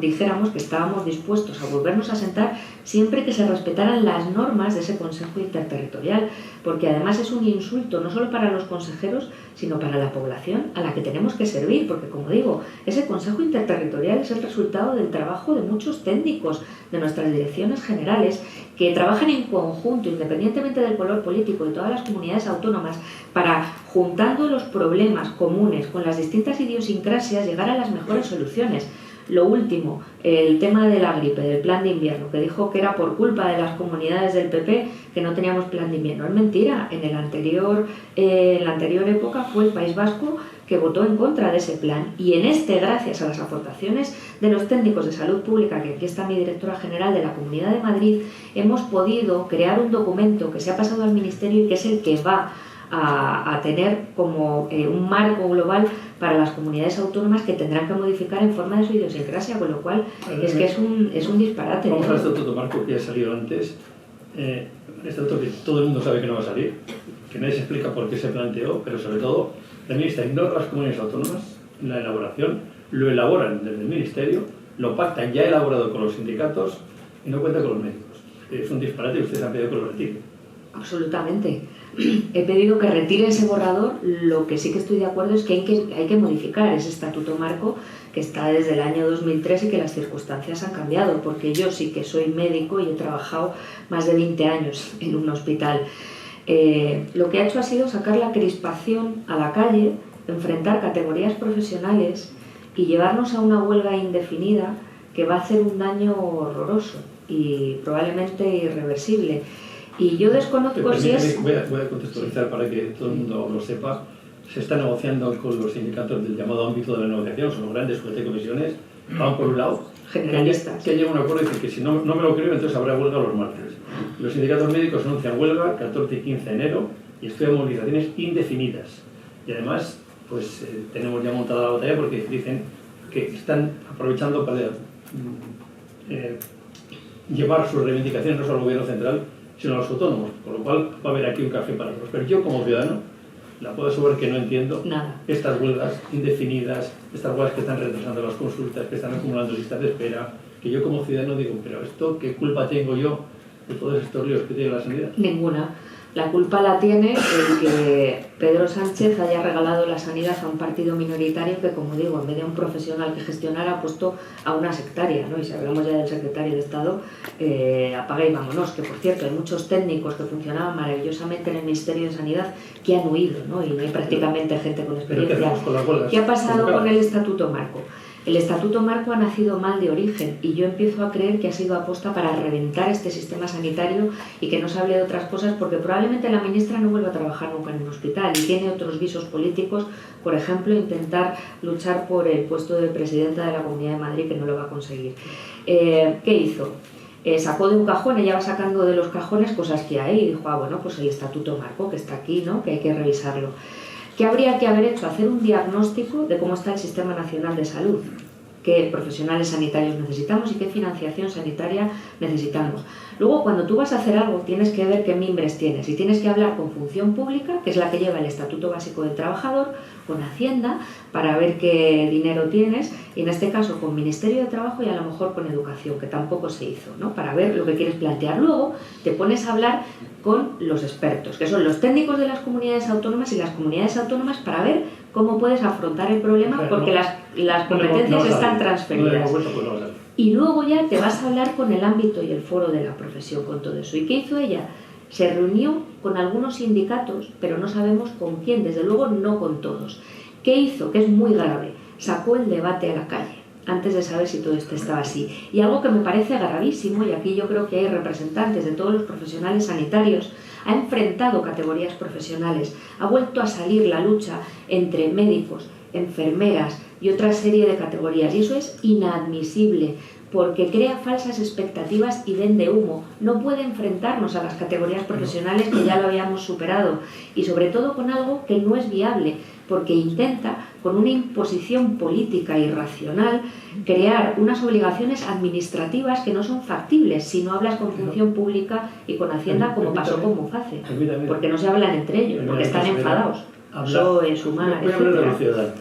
dijéramos que estábamos dispuestos a volvernos a sentar siempre que se respetaran las normas de ese Consejo Interterritorial, porque además es un insulto no solo para los consejeros, sino para la población a la que tenemos que servir, porque como digo, ese Consejo Interterritorial es el resultado del trabajo de muchos técnicos de nuestras direcciones generales que trabajan en conjunto, independientemente del color político de todas las comunidades autónomas, para, juntando los problemas comunes con las distintas idiosincrasias, llegar a las mejores soluciones. Lo último, el tema de la gripe, del plan de invierno, que dijo que era por culpa de las comunidades del PP que no teníamos plan de invierno. Es mentira, en la anterior época fue el País Vasco que votó en contra de ese plan, y en este, gracias a las aportaciones de los técnicos de salud pública, que aquí está mi directora general de la Comunidad de Madrid, hemos podido crear un documento que se ha pasado al Ministerio y que es el que va a tener como un marco global para las comunidades autónomas que tendrán que modificar en forma de su idiosincrasia, con lo cual es que es un disparate. Vamos al estatuto marco que ya salió antes, estatuto que todo el mundo sabe que no va a salir, que nadie se explica por qué se planteó, pero sobre todo la ministra ignora las comunidades autónomas en la elaboración, lo elaboran desde el Ministerio, lo pactan ya elaborado con los sindicatos y no cuenta con los médicos. Es un disparate y ustedes han pedido que lo retire. Absolutamente. He pedido que retire ese borrador. Lo que sí que estoy de acuerdo es que hay que modificar ese estatuto marco que está desde el año 2003 y que las circunstancias han cambiado, porque yo sí que soy médico y he trabajado más de 20 años en un hospital. Lo que ha hecho ha sido sacar la crispación a la calle, enfrentar categorías profesionales y llevarnos a una huelga indefinida que va a hacer un daño horroroso y probablemente irreversible. Y yo desconozco si es... Voy a contextualizar para que todo el mundo lo sepa. Se está negociando con los sindicatos del llamado ámbito de la negociación, son los grandes comisiones, van por un lado, generalistas, que llega un acuerdo y dice que si no me lo creo, entonces habrá huelga los martes. Los sindicatos médicos anuncian huelga 14 y 15 de enero y estoy en movilizaciones indefinidas. Y además, pues tenemos ya montada la batalla porque dicen que están aprovechando para llevar sus reivindicaciones no solo al gobierno central, sino a los autónomos, con lo cual va a haber aquí un café para todos. Pero yo como ciudadano, la puedo asegurar que no entiendo estas huelgas indefinidas, estas huelgas que están retrasando las consultas, que están acumulando listas de espera, que yo como ciudadano digo, pero esto, ¿qué culpa tengo yo de todos estos líos que tiene la sanidad? Ninguna. La culpa la tiene el que Pedro Sánchez haya regalado la sanidad a un partido minoritario que, como digo, en vez de a un profesional que gestionara, ha puesto a una sectaria, ¿no? Y si hablamos ya del secretario de Estado, apaga y vámonos, que por cierto hay muchos técnicos que funcionaban maravillosamente en el Ministerio de Sanidad que han huido, ¿no? Y no hay prácticamente gente con experiencia. ¿Qué ha pasado con el Estatuto Marco? El Estatuto Marco ha nacido mal de origen y yo empiezo a creer que ha sido aposta para reventar este sistema sanitario y que no se hable de otras cosas, porque probablemente la ministra no vuelva a trabajar nunca en un hospital y tiene otros visos políticos, por ejemplo, intentar luchar por el puesto de presidenta de la Comunidad de Madrid, que no lo va a conseguir. ¿Qué hizo? Sacó de un cajón, ella va sacando de los cajones cosas que hay y dijo, bueno, pues el Estatuto Marco que está aquí, ¿no?, que hay que revisarlo. ¿Qué habría que haber hecho? Hacer un diagnóstico de cómo está el Sistema Nacional de Salud, qué profesionales sanitarios necesitamos y qué financiación sanitaria necesitamos. Luego, cuando tú vas a hacer algo, tienes que ver qué mimbres tienes y tienes que hablar con Función Pública, que es la que lleva el Estatuto Básico del Trabajador, con Hacienda, para ver qué dinero tienes, y en este caso con Ministerio de Trabajo y a lo mejor con Educación, que tampoco se hizo, ¿no?, para ver lo que quieres plantear. Luego te pones a hablar con los expertos, que son los técnicos de las comunidades autónomas y las comunidades autónomas, para ver cómo puedes afrontar el problema, porque las competencias están transferidas. Y luego ya te vas a hablar con el ámbito y el foro de la profesión, con todo eso. ¿Y qué hizo ella? Se reunió con algunos sindicatos, pero no sabemos con quién, desde luego no con todos. ¿Qué hizo? Que es muy grave. Sacó el debate a la calle, antes de saber si todo esto estaba así. Y algo que me parece gravísimo, y aquí yo creo que hay representantes de todos los profesionales sanitarios, ha enfrentado categorías profesionales, ha vuelto a salir la lucha entre médicos, enfermeras y otra serie de categorías, y eso es inadmisible, porque crea falsas expectativas y vende humo. No puede enfrentarnos a las categorías profesionales, que ya lo habíamos superado, y sobre todo con algo que no es viable, porque intenta, con una imposición política irracional, crear unas obligaciones administrativas que no son factibles si no hablas con Función Pública y con Hacienda, como pasó con Muface, porque no se hablan entre ellos, porque están enfadados. PSOE, Sumar, voy a hablar de los ciudadanos.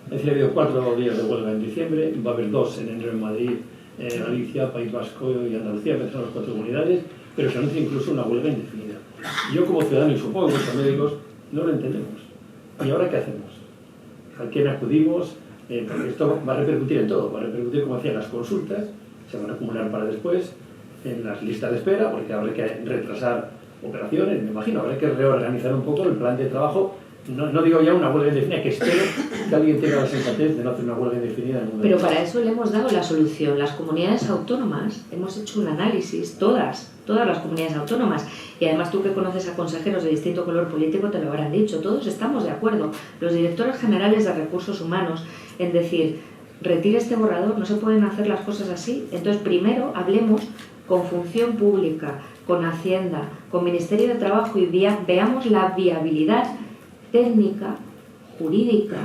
Es decir, ha habido 4 días de huelga en diciembre, va a haber 2 en enero en Madrid, Galicia, País Vasco y Andalucía, que son las 4 comunidades, pero se anuncia incluso una huelga indefinida. Yo como ciudadano, y supongo que los médicos, no lo entendemos. ¿Y ahora qué hacemos? ¿A quién acudimos? Porque esto va a repercutir en todo, va a repercutir, como hacían las consultas, se van a acumular para después, en las listas de espera, porque habrá que retrasar operaciones, me imagino, habrá que reorganizar un poco el plan de trabajo. No digo ya una huelga indefinida, que espero que alguien tenga la sensatez de no hacer una huelga indefinida en el mundo. Pero para eso le hemos dado la solución. Las comunidades autónomas, hemos hecho un análisis, todas las comunidades autónomas, y además tú que conoces a consejeros de distinto color político te lo habrán dicho, todos estamos de acuerdo, los directores generales de recursos humanos, en decir, retire este borrador, no se pueden hacer las cosas así. Entonces primero hablemos con Función Pública, con Hacienda, con Ministerio de Trabajo, y veamos la viabilidad técnica, jurídica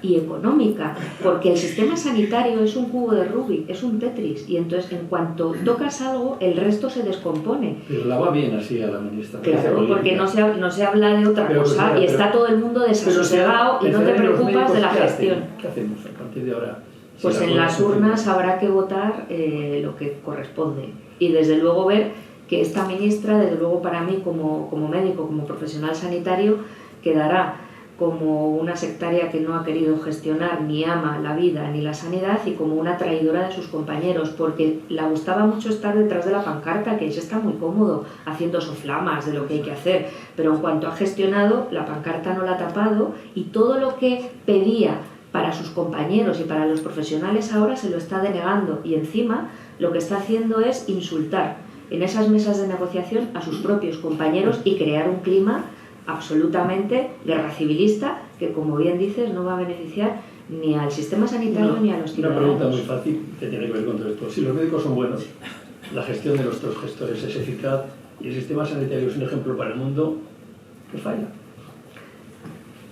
y económica, porque el sistema sanitario es un cubo de Rubik, es un Tetris, y entonces en cuanto tocas algo, el resto se descompone. Pero la va bien así a la ministra. Claro, porque no se habla de otra cosa, y está todo el mundo desasosegado y no te preocupas de la gestión. ¿Qué hacemos a partir de ahora? Pues en las urnas habrá que votar lo que corresponde, y desde luego ver que esta ministra, desde luego para mí como médico, como profesional sanitario, quedará como una sectaria que no ha querido gestionar ni ama la vida ni la sanidad, y como una traidora de sus compañeros, porque le gustaba mucho estar detrás de la pancarta, que se está muy cómodo haciendo soflamas de lo que hay que hacer, pero en cuanto ha gestionado, la pancarta no la ha tapado, y todo lo que pedía para sus compañeros y para los profesionales ahora se lo está denegando, y encima lo que está haciendo es insultar en esas mesas de negociación a sus propios compañeros y crear un clima absolutamente guerra civilista, que como bien dices no va a beneficiar ni al sistema sanitario ni a los ciudadanos. Una pregunta muy fácil que tiene que ver con todo esto. Si los médicos son buenos, la gestión de nuestros gestores es eficaz y el sistema sanitario es un ejemplo para el mundo, ¿qué falla?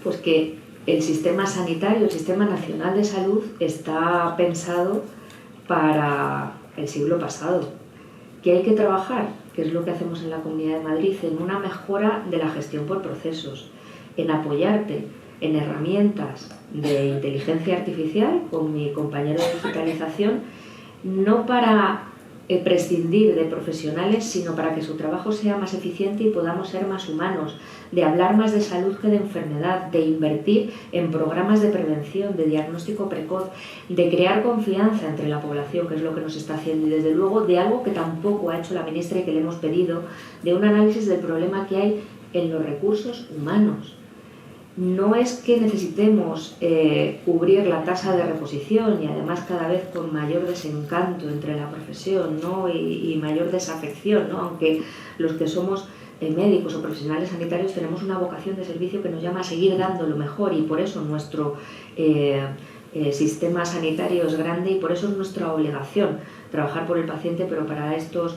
Pues que el sistema sanitario, el Sistema Nacional de Salud, está pensado para el siglo pasado, que hay que trabajar, que es lo que hacemos en la Comunidad de Madrid, en una mejora de la gestión por procesos, en apoyarte en herramientas de inteligencia artificial con mi compañero de digitalización, no para prescindir de profesionales, sino para que su trabajo sea más eficiente y podamos ser más humanos, de hablar más de salud que de enfermedad, de invertir en programas de prevención, de diagnóstico precoz, de crear confianza entre la población, que es lo que nos está haciendo, y desde luego de algo que tampoco ha hecho la ministra y que le hemos pedido, de un análisis del problema que hay en los recursos humanos. no es que necesitemos cubrir la tasa de reposición y además cada vez con mayor desencanto entre la profesión, ¿no? y mayor desafección, ¿no? Aunque los que somos médicos o profesionales sanitarios tenemos una vocación de servicio que nos llama a seguir dando lo mejor, y por eso nuestro sistema sanitario es grande y por eso es nuestra obligación trabajar por el paciente, pero para estos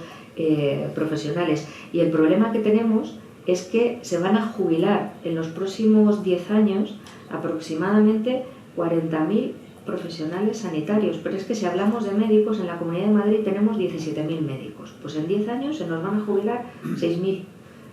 profesionales. Y el problema que tenemos es que se van a jubilar en los próximos 10 años aproximadamente 40.000 profesionales sanitarios, pero es que si hablamos de médicos, en la Comunidad de Madrid tenemos 17.000 médicos, pues en 10 años se nos van a jubilar 6.000.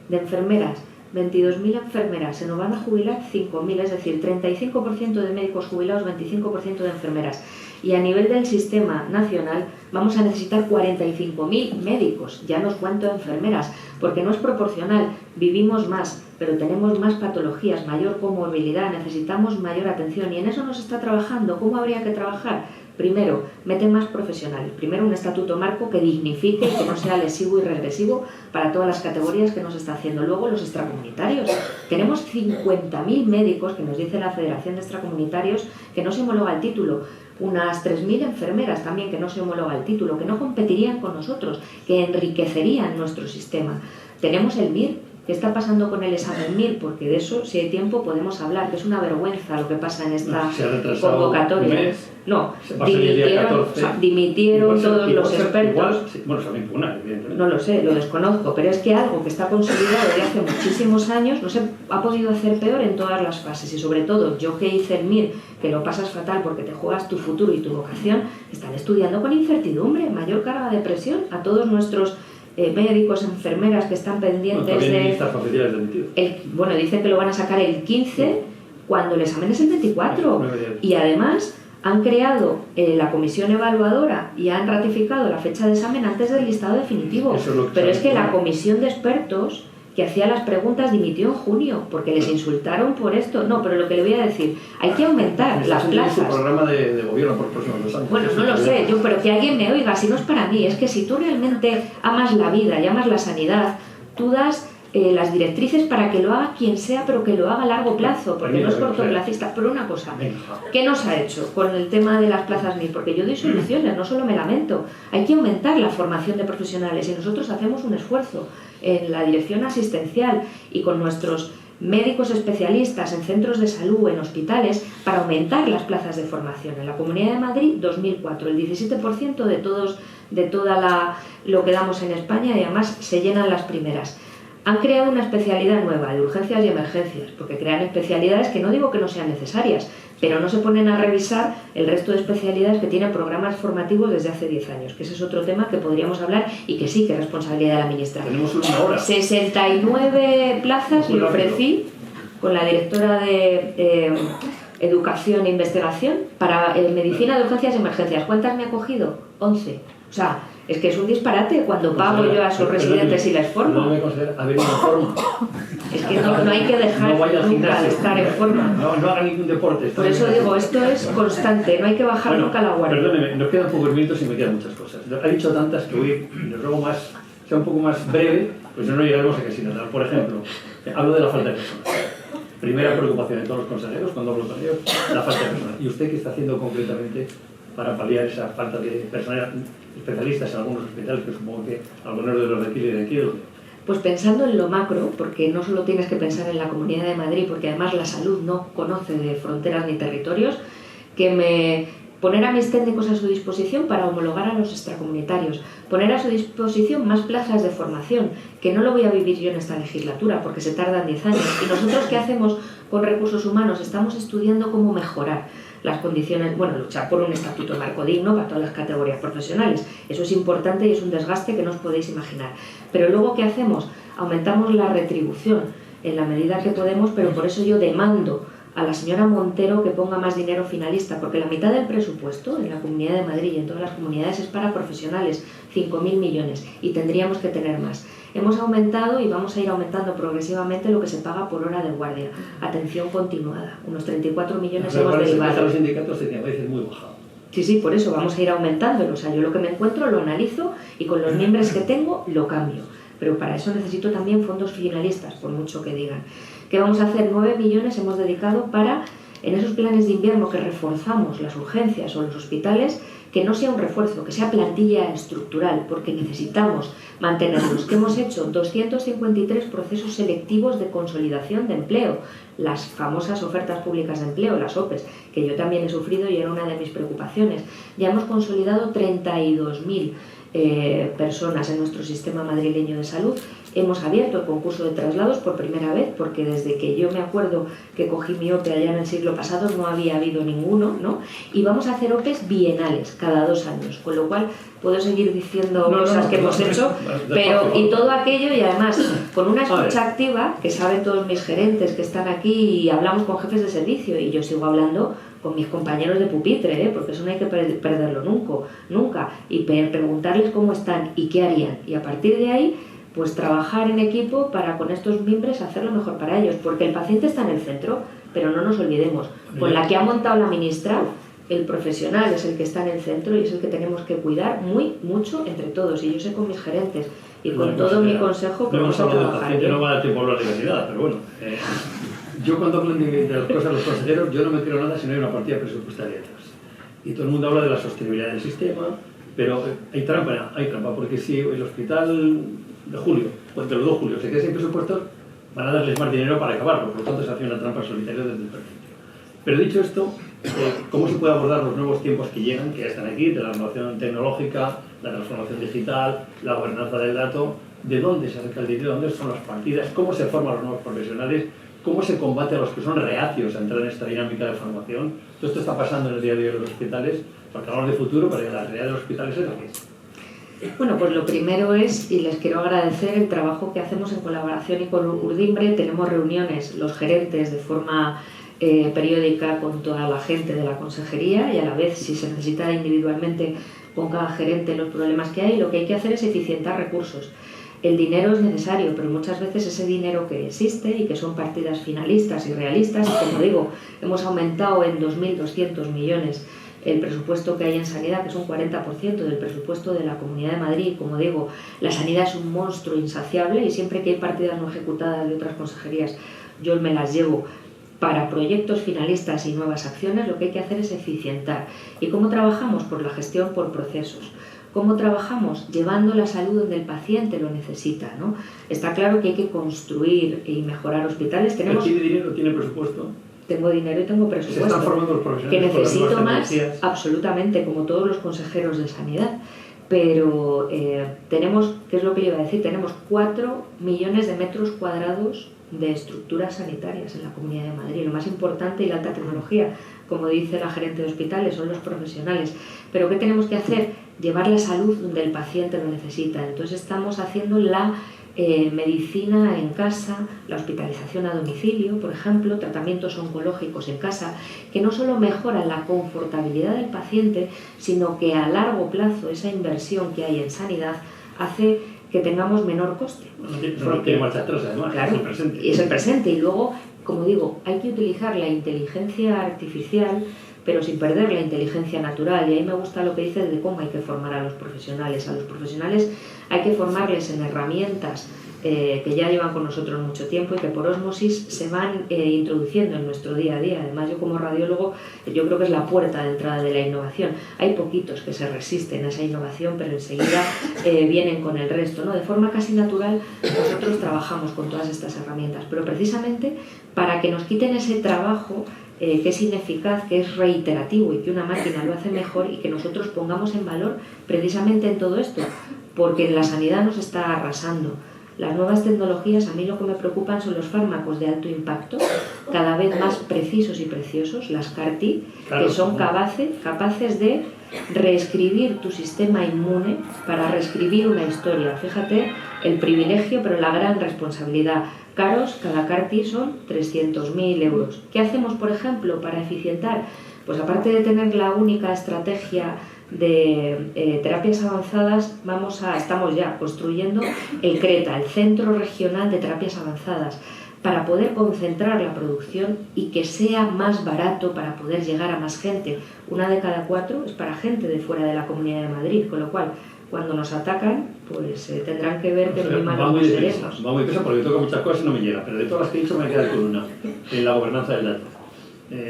De enfermeras, 22.000 enfermeras, se nos van a jubilar 5.000, es decir, 35% de médicos jubilados, 25% de enfermeras. Y a nivel del sistema nacional vamos a necesitar 45.000 médicos, ya no os cuento enfermeras, porque no es proporcional, vivimos más, pero tenemos más patologías, mayor comorbilidad, necesitamos mayor atención y en eso nos está trabajando. ¿Cómo habría que trabajar? Primero, mete más profesionales. Primero, un estatuto marco que dignifique y que no sea lesivo y regresivo para todas las categorías que nos está haciendo. Luego, los extracomunitarios. Tenemos 50.000 médicos, que nos dice la Federación de Extracomunitarios, que no se homologa el título. Unas 3.000 enfermeras también que no se homologa el título, que no competirían con nosotros, que enriquecerían nuestro sistema. Tenemos el MIR. ¿Qué está pasando con el examen MIR? Porque de eso, si hay tiempo, podemos hablar, que es una vergüenza lo que pasa en esta convocatoria. No, dimitieron todos los expertos. Bueno, se va a impugnar, evidentemente. No lo sé, lo desconozco, pero es que algo que está consolidado desde hace muchísimos años no se ha podido hacer peor en todas las fases. Y sobre todo, yo que hice el MIR, que lo pasas fatal porque te juegas tu futuro y tu vocación, están estudiando con incertidumbre, mayor carga de presión a todos nuestros médicos, enfermeras que están pendientes bueno, dicen que lo van a sacar el 15 cuando el examen es el 24 y además han creado la comisión evaluadora y han ratificado la fecha de examen antes del listado definitivo, pero es que la comisión de expertos que hacía las preguntas dimitió en junio porque les insultaron por esto. No, pero lo que le voy a decir, hay que aumentar las plazas. Su programa de gobierno por próximos 2 años. Bueno, no lo sé, pero que alguien me oiga, si no es para mí, es que si tú realmente amas la vida y amas la sanidad, tú das las directrices para que lo haga quien sea, pero que lo haga a largo plazo, porque no es cortoplacista. Pero una cosa, ¿qué nos ha hecho con el tema de las plazas MIR? Porque yo doy soluciones, no solo me lamento. Hay que aumentar la formación de profesionales y nosotros hacemos un esfuerzo en la dirección asistencial y con nuestros médicos especialistas en centros de salud, en hospitales, para aumentar las plazas de formación. En la Comunidad de Madrid, 2004, el 17% de toda lo que damos en España, y además se llenan las primeras. Han creado una especialidad nueva de urgencias y emergencias, porque crean especialidades que no digo que no sean necesarias, pero no se ponen a revisar el resto de especialidades que tienen programas formativos desde hace 10 años, que ese es otro tema que podríamos hablar y que sí que es responsabilidad de la ministra. Tenemos una hora. 69 plazas le ofrecí con la directora de Educación e Investigación para medicina de urgencias y emergencias. ¿Cuántas me ha cogido? 11. O sea, es que es un disparate cuando pago yo a sus residentes y les formo. No me considero haber ido en forma. Es que no hay que dejar nunca de estar en forma. No haga ningún deporte. Por eso digo, esto es constante, no hay que bajar nunca la guardia. Perdóneme, nos quedan pocos minutos y me quedan muchas cosas. Ha dicho tantas que hoy les ruego sea un poco más breve, pues no llegaremos a casi nada. Por ejemplo, hablo de la falta de personas. Primera preocupación de todos los consejeros cuando hablo con ellos, la falta de personas. ¿Y usted qué está haciendo concretamente para paliar esa falta de personal, especialistas en algunos hospitales, que supongo que algunos de los de aquí y de aquí? Pues pensando en lo macro, porque no solo tienes que pensar en la Comunidad de Madrid, porque además la salud no conoce de fronteras ni territorios, poner a mis técnicos a su disposición para homologar a los extracomunitarios, poner a su disposición más plazas de formación, que no lo voy a vivir yo en esta legislatura porque se tardan 10 años. Y nosotros, ¿qué hacemos con recursos humanos? Estamos estudiando cómo mejorar las condiciones, luchar por un estatuto marco digno para todas las categorías profesionales. Eso es importante y es un desgaste que no os podéis imaginar. Pero luego, ¿qué hacemos? Aumentamos la retribución en la medida que podemos, pero por eso yo demando a la señora Montero que ponga más dinero finalista, porque la mitad del presupuesto en la Comunidad de Madrid y en todas las comunidades es para profesionales, 5.000 millones, y tendríamos que tener más. Hemos aumentado y vamos a ir aumentando progresivamente lo que se paga por hora de guardia, atención continuada, unos 34 millones hemos derivado. Los sindicatos tenían a veces muy bajado. Sí, por eso vamos a ir aumentándolo. O sea, yo lo que me encuentro lo analizo y con los miembros que tengo lo cambio. pero para eso necesito también fondos finalistas, por mucho que digan. ¿Qué vamos a hacer? 9 millones hemos dedicado para, en esos planes de invierno que reforzamos las urgencias o los hospitales, que no sea un refuerzo, que sea plantilla estructural, porque necesitamos mantenerlos. ¿Qué hemos hecho? 253 procesos selectivos de consolidación de empleo, las famosas ofertas públicas de empleo, las OPEs, que yo también he sufrido y era una de mis preocupaciones. Ya hemos consolidado 32.000 personas en nuestro sistema madrileño de salud. Hemos abierto el concurso de traslados por primera vez, porque desde que yo me acuerdo que cogí mi OPE allá en el siglo pasado no había habido ninguno, ¿no? Y vamos a hacer OPEs bienales, cada 2 años, con lo cual puedo seguir diciendo cosas que hemos hecho, pero y todo aquello, y además con una escucha activa, que saben todos mis gerentes que están aquí, y hablamos con jefes de servicio, y yo sigo hablando con mis compañeros de pupitre, porque eso no hay que perderlo nunca, y preguntarles cómo están y qué harían, y a partir de ahí pues trabajar en equipo para con estos miembros hacer lo mejor para ellos, porque el paciente está en el centro, pero no nos olvidemos, con la que ha montado la ministra, el profesional es el que está en el centro y es el que tenemos que cuidar mucho entre todos, y yo sé con mis gerentes y con todo mi consejo que vamos a trabajar bien. No va a dar tiempo a hablar de la universidad, pero bueno, yo cuando hablo de las cosas de los consejeros, yo no me creo nada si no hay una partida presupuestaria detrás, y todo el mundo habla de la sostenibilidad del sistema, pero hay trampa, porque si el hospital de julio, o entre los 2 julios, se queda sin presupuestos, van a darles más dinero para acabarlo, por lo tanto se hace una trampa solitaria desde el principio. Pero dicho esto, ¿cómo se puede abordar los nuevos tiempos que llegan, que ya están aquí, de la innovación tecnológica, la transformación digital, la gobernanza del dato? ¿De dónde se saca el dinero? ¿Dónde son las partidas? ¿Cómo se forman los nuevos profesionales? ¿Cómo se combate a los que son reacios a entrar en esta dinámica de formación? Todo esto está pasando en el día a día de los hospitales, porque hablamos de futuro, pero la realidad de los hospitales es la que es. Bueno, pues lo primero es, y les quiero agradecer el trabajo que hacemos en colaboración y con Urdimbre. Tenemos reuniones, los gerentes, de forma periódica con toda la gente de la consejería, y a la vez, si se necesita individualmente con cada gerente los problemas que hay, lo que hay que hacer es eficientar recursos. El dinero es necesario, pero muchas veces ese dinero que existe y que son partidas finalistas y realistas, y como digo, hemos aumentado en 2.200 millones el presupuesto que hay en sanidad, que es un 40% del presupuesto de la Comunidad de Madrid. Como digo, la sanidad es un monstruo insaciable, y siempre que hay partidas no ejecutadas de otras consejerías, yo me las llevo para proyectos finalistas y nuevas acciones. Lo que hay que hacer es eficientar. ¿Y cómo trabajamos? Por la gestión por procesos. ¿Cómo trabajamos? Llevando la salud donde el paciente lo necesita, ¿no? Está claro que hay que construir y mejorar hospitales. ¿Tiene dinero? ¿Tiene presupuesto? Tengo dinero y tengo presupuesto. ¿Se están formando los profesionales? Que necesito más, absolutamente, como todos los consejeros de sanidad. Pero tenemos, ¿qué es lo que le iba a decir? Tenemos 4 millones de metros cuadrados de estructuras sanitarias en la Comunidad de Madrid. Lo más importante y la alta tecnología, como dice la gerente de hospitales, son los profesionales. Pero ¿qué tenemos que hacer? Llevar la salud donde el paciente lo necesita. Entonces estamos haciendo la medicina en casa, la hospitalización a domicilio, por ejemplo, tratamientos oncológicos en casa, que no solo mejoran la confortabilidad del paciente, sino que a largo plazo esa inversión que hay en sanidad hace que tengamos menor coste. No tiene marcha atrás, además, claro, es el presente. Es el presente. Y luego, como digo, hay que utilizar la inteligencia artificial, pero sin perder la inteligencia natural. Y ahí me gusta lo que dices de cómo hay que formar a los profesionales. A los profesionales hay que formarles en herramientas que ya llevan con nosotros mucho tiempo y que por ósmosis se van introduciendo en nuestro día a día. Además, yo como radiólogo, yo creo que es la puerta de entrada de la innovación. Hay poquitos que se resisten a esa innovación, pero enseguida vienen con el resto, ¿no? De forma casi natural, nosotros trabajamos con todas estas herramientas, pero precisamente para que nos quiten ese trabajo que es ineficaz, que es reiterativo y que una máquina lo hace mejor, y que nosotros pongamos en valor precisamente en todo esto, porque la sanidad nos está arrasando. Las nuevas tecnologías, a mí lo que me preocupan son los fármacos de alto impacto, cada vez más precisos y preciosos, las CAR-T, que son capaces de reescribir tu sistema inmune para reescribir una historia. Fíjate el privilegio, pero la gran responsabilidad. Caros, cada CAR-T son 300.000 euros. ¿Qué hacemos, por ejemplo, para eficientar? Pues aparte de tener la única estrategia de terapias avanzadas, estamos ya construyendo el CRETA, el Centro Regional de Terapias Avanzadas, para poder concentrar la producción y que sea más barato para poder llegar a más gente. 1 de cada 4 es para gente de fuera de la Comunidad de Madrid, con lo cual cuando nos atacan, pues tendrán que ver que muy mal va muy deprisa, seremos. va muy deprisa porque toca muchas cosas y no me llega, pero de todas las que he dicho me queda con una, en la gobernanza del dato.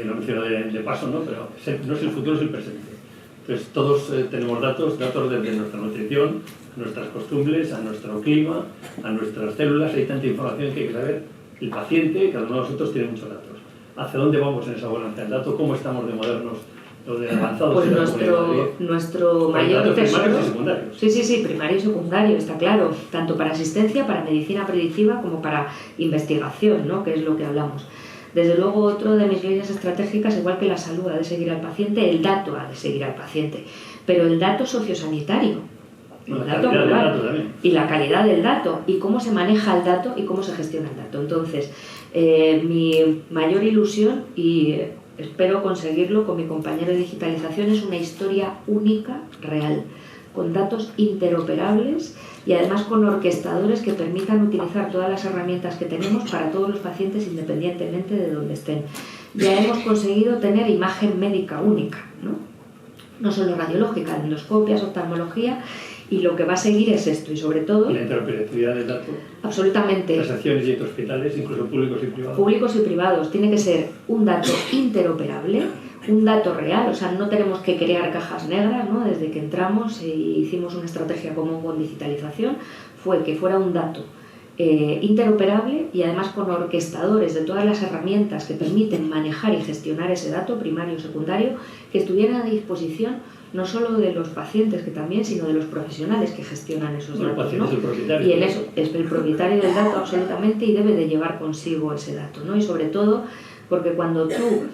Lo menciono de paso, ¿no? Pero no es el futuro, es el presente. Entonces todos tenemos datos desde nuestra nutrición, a nuestras costumbres, a nuestro clima, a nuestras células. Hay tanta información que hay que saber. El paciente, cada uno de nosotros tiene muchos datos. ¿Hacia dónde vamos en esa gobernanza del dato? ¿Cómo estamos de modernos o de avanzados? Pues en la Comunidad de Madrid? nuestro mayor datos tesoro... primarios y secundarios. Sí, primario y secundario, está claro, tanto para asistencia, para medicina predictiva, como para investigación, ¿no? Que es lo que hablamos. Desde luego, otro de mis líneas estratégicas, igual que la salud ha de seguir al paciente, el dato ha de seguir al paciente, pero el dato sociosanitario, el dato global, y la calidad del dato, y cómo se maneja el dato y cómo se gestiona el dato. Entonces, mi mayor ilusión, y espero conseguirlo con mi compañero de digitalización, es una historia única, real, con datos interoperables y además con orquestadores que permitan utilizar todas las herramientas que tenemos para todos los pacientes independientemente de donde estén. Ya hemos conseguido tener imagen médica única, no solo radiológica, endoscopias, oftalmología, y lo que va a seguir es esto, y sobre todo... Y la interoperabilidad del dato. Absolutamente. Las acciones y hospitales, incluso públicos y privados. Públicos y privados. Tiene que ser un dato interoperable, un dato real, o sea, no tenemos que crear cajas negras, ¿no? Desde que entramos y hicimos una estrategia común con digitalización, fue que fuera un dato interoperable y además con orquestadores de todas las herramientas que permiten manejar y gestionar ese dato primario y secundario, que estuvieran a disposición no solo de los pacientes, que también, sino de los profesionales que gestionan esos datos, ¿no? Y en eso es el propietario del dato absolutamente y debe de llevar consigo ese dato, ¿no? Y sobre todo porque cuando tú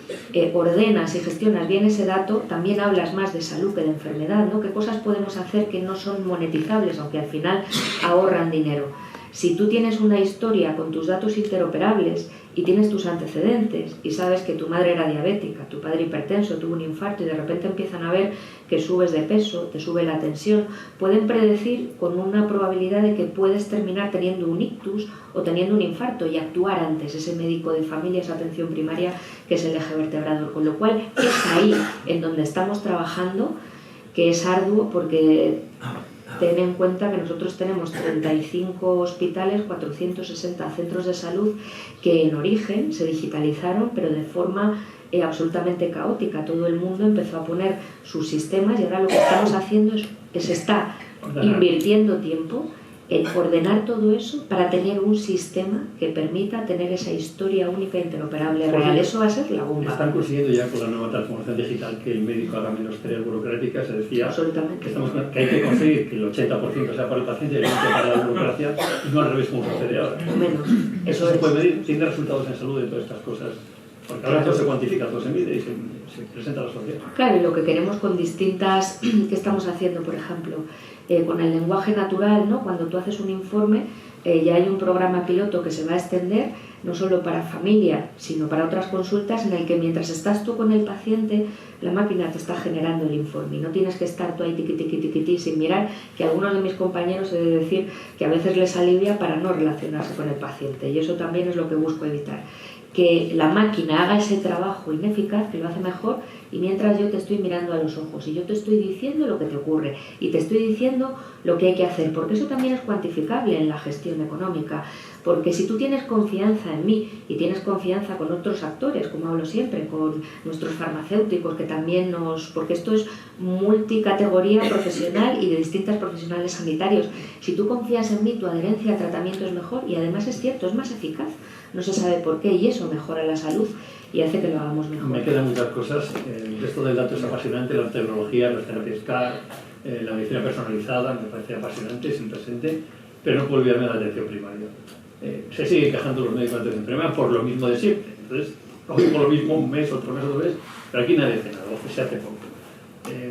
ordenas y gestionas bien ese dato, también hablas más de salud que de enfermedad, ¿no? ¿Qué cosas podemos hacer que no son monetizables, aunque al final ahorran dinero? Si tú tienes una historia con tus datos interoperables y tienes tus antecedentes y sabes que tu madre era diabética, tu padre hipertenso, tuvo un infarto y de repente empiezan a ver que subes de peso, te sube la tensión, pueden predecir con una probabilidad de que puedes terminar teniendo un ictus o teniendo un infarto y actuar antes. Ese médico de familia, esa atención primaria, que es el eje vertebrador. Con lo cual es ahí en donde estamos trabajando, que es arduo porque... Ten en cuenta que nosotros tenemos 35 hospitales, 460 centros de salud que en origen se digitalizaron, pero de forma absolutamente caótica. Todo el mundo empezó a poner sus sistemas y ahora lo que estamos haciendo es está invirtiendo tiempo en ordenar todo eso para tener un sistema que permita tener esa historia única e interoperable real. Eso va a ser la bomba. Están consiguiendo ya con la nueva transformación digital que el médico haga menos tareas burocráticas, se decía que hay que conseguir que el 80% sea para el paciente y el 20% para la burocracia, y no al revés como sucede ahora. Menos. Eso se puede medir, tiene resultados en salud de todas estas cosas. Porque ahora todo se cuantifica, todo se mide y se presenta a la sociedad. Claro, y lo que queremos con distintas... ¿Qué estamos haciendo, por ejemplo? Con el lenguaje natural, ¿no? Cuando tú haces un informe, ya hay un programa piloto que se va a extender, no solo para familia, sino para otras consultas, en el que mientras estás tú con el paciente, la máquina te está generando el informe. Y no tienes que estar tú ahí tiqui sin mirar, que algunos de mis compañeros he de decir que a veces les alivia para no relacionarse con el paciente. Y eso también es lo que busco evitar. Que la máquina haga ese trabajo ineficaz, que lo hace mejor, y mientras yo te estoy mirando a los ojos y yo te estoy diciendo lo que te ocurre y te estoy diciendo lo que hay que hacer, porque eso también es cuantificable en la gestión económica, porque si tú tienes confianza en mí y tienes confianza con otros actores, como hablo siempre, con nuestros farmacéuticos, que también porque esto es multicategoría profesional y de distintas profesionales sanitarios, si tú confías en mí, tu adherencia al tratamiento es mejor y además es cierto, es más eficaz. No se sabe por qué y eso mejora la salud y hace que lo hagamos mejor. Me quedan muchas cosas. Esto del dato es apasionante, la tecnología, las terapias CAR, la medicina personalizada, me parece apasionante, es presente, pero no puedo olvidarme de la atención primaria. Se siguen quejando los médicos de atención primaria por lo mismo de siempre. Entonces, hoy por lo mismo, un mes, otro mes, pero aquí nadie hace nada, o se hace poco.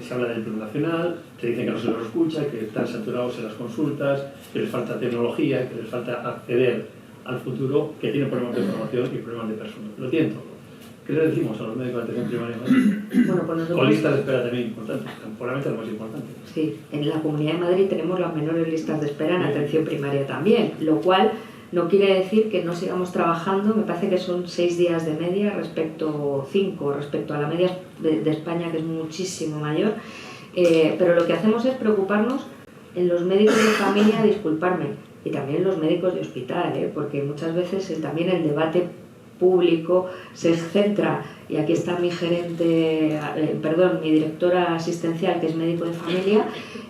Se habla del plan nacional, se dice que no se los escucha, que están saturados en las consultas, que les falta tecnología, que les falta acceder al futuro, que tiene problemas de formación y problemas de personas. Lo tienen todo. ¿Qué le decimos a los médicos de atención primaria? Bueno, pues nosotros... Con listas de espera también importantes, temporalmente lo más importante. Sí, en la Comunidad de Madrid tenemos las menores listas de espera en atención primaria también, lo cual no quiere decir que no sigamos trabajando. Me parece que son 6 días de media respecto 5, respecto a la media de España, que es muchísimo mayor. Pero lo que hacemos es preocuparnos en los médicos de familia, disculparme, y también los médicos de hospital, porque muchas veces también el debate público se centra, y aquí está mi mi directora asistencial, que es médico de familia,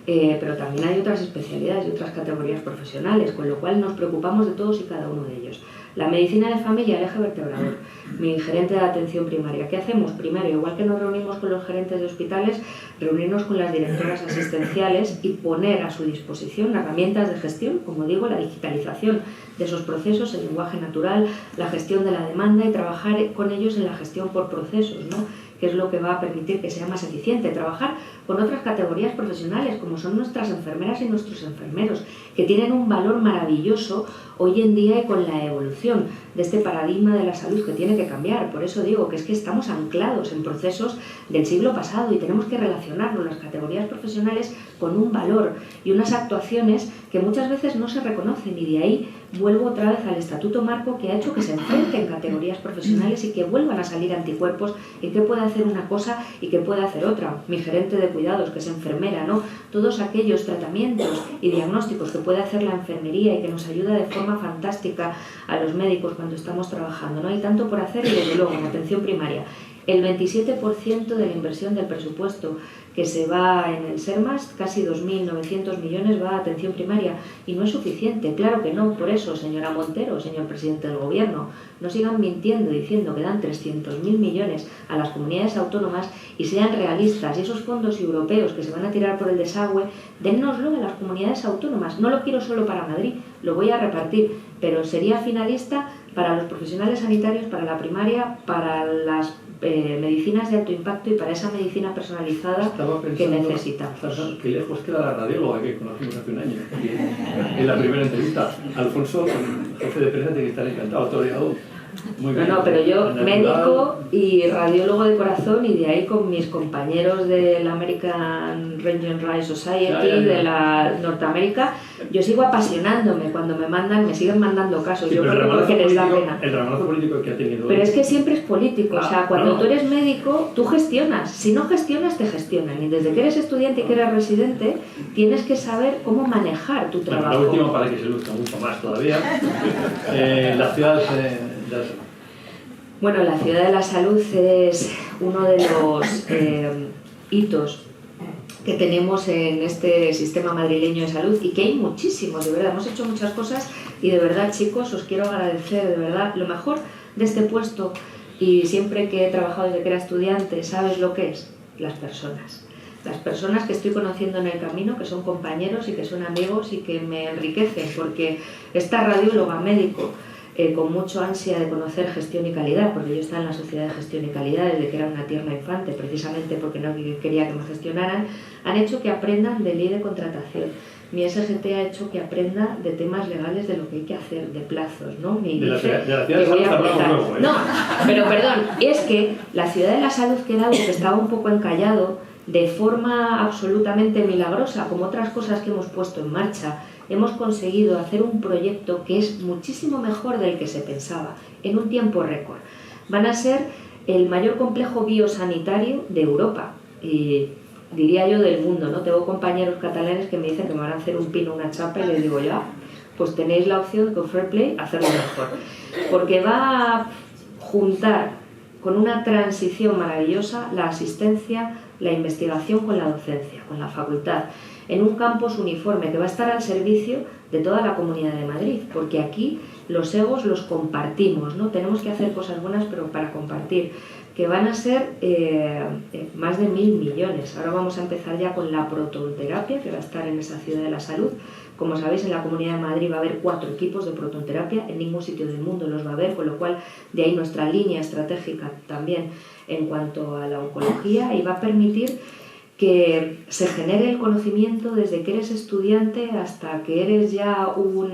pero también hay otras especialidades y otras categorías profesionales, con lo cual nos preocupamos de todos y cada uno de ellos. La medicina de familia, el eje vertebrador, mi gerente de atención primaria. ¿Qué hacemos? Primero, igual que nos reunimos con los gerentes de hospitales, reunirnos con las directoras asistenciales y poner a su disposición herramientas de gestión, como digo, la digitalización de esos procesos, el lenguaje natural, la gestión de la demanda y trabajar con ellos en la gestión por procesos, ¿no? Que es lo que va a permitir que sea más eficiente. Trabajar con otras categorías profesionales, como son nuestras enfermeras y nuestros enfermeros, que tienen un valor maravilloso hoy en día y con la evolución de este paradigma de la salud que tiene que cambiar. Por eso digo que es que estamos anclados en procesos del siglo pasado y tenemos que relacionarnos las categorías profesionales con un valor y unas actuaciones que muchas veces no se reconocen, y de ahí vuelvo otra vez al Estatuto Marco, que ha hecho que se enfrenten categorías profesionales y que vuelvan a salir anticuerpos y que pueda hacer una cosa y que pueda hacer otra. Mi gerente de cuidados, que es enfermera, ¿no? Todos aquellos tratamientos y diagnósticos que puede hacer la enfermería y que nos ayuda de forma fantástica a los médicos cuando estamos trabajando, ¿no? Hay tanto por hacer, y desde luego en atención primaria el 27% de la inversión del presupuesto que se va en el SERMAS, casi 2.900 millones, va a atención primaria, y no es suficiente, claro que no. Por eso, señora Montero, señor presidente del Gobierno, no sigan mintiendo diciendo que dan 300.000 millones a las comunidades autónomas y sean realistas, y esos fondos europeos que se van a tirar por el desagüe, dénnoslo a las comunidades autónomas. No lo quiero solo para Madrid, lo voy a repartir, pero sería finalista para los profesionales sanitarios, para la primaria, para las medicinas de alto impacto y para esa medicina personalizada que necesitamos. Qué lejos queda la radióloga que conocimos hace un año. En la primera entrevista, Alfonso, jefe de prensa, tiene que estar encantado, toreado. Muy bien. No, pero yo, médico y radiólogo de corazón, y de ahí con mis compañeros de la American Röntgen Ray Society, de la Norteamérica, yo sigo apasionándome. Cuando me siguen mandando casos, sí, yo creo que porque les da pena. El ramalazo político que ha tenido. Pero es que siempre es político, o sea, cuando tú eres médico, tú gestionas. Si no gestionas, te gestionan. Y desde que eres estudiante y que eres residente, tienes que saber cómo manejar tu trabajo. Bueno, la última, para que se luzca mucho más todavía. La ciudad Bueno, la Ciudad de la Salud es uno de los hitos que tenemos en este sistema madrileño de salud, y que hay muchísimos, de verdad. Hemos hecho muchas cosas y de verdad, chicos, os quiero agradecer, de verdad, lo mejor de este puesto, y siempre que he trabajado desde que era estudiante, ¿sabes lo que es? Las personas. Las personas que estoy conociendo en el camino, que son compañeros y que son amigos y que me enriquecen, porque esta radióloga, médico, con mucho ansia de conocer gestión y calidad, porque yo estaba en la Sociedad de Gestión y Calidad desde que era una tierna infante, precisamente porque no quería que me gestionaran, han hecho que aprendan de ley de contratación. Mi SGT ha hecho que aprenda de temas legales, de lo que hay que hacer, de plazos, ¿no? De la Ciudad de Salud hablamos luego, ¿eh? No, pero perdón, es que la Ciudad de la Salud, que era algo que estaba un poco encallado, de forma absolutamente milagrosa, como otras cosas que hemos puesto en marcha, hemos conseguido hacer un proyecto que es muchísimo mejor del que se pensaba, en un tiempo récord. Van a ser el mayor complejo biosanitario de Europa, y diría yo del mundo, ¿no? Tengo compañeros catalanes que me dicen que me van a hacer un pino, una chapa, y les digo ya, pues tenéis la opción con Fair Play hacerlo mejor, porque va a juntar con una transición maravillosa la asistencia, la investigación con la docencia, con la facultad, en un campus uniforme que va a estar al servicio de toda la Comunidad de Madrid, porque aquí los egos los compartimos, ¿no? Tenemos que hacer cosas buenas, pero para compartir, que van a ser más de 1.000 millones. Ahora vamos a empezar ya con la protonterapia, que va a estar en esa Ciudad de la Salud. Como sabéis, en la Comunidad de Madrid va a haber 4 equipos de protonterapia, en ningún sitio del mundo los va a haber, con lo cual de ahí nuestra línea estratégica también en cuanto a la oncología, y va a permitir que se genere el conocimiento desde que eres estudiante hasta que eres ya un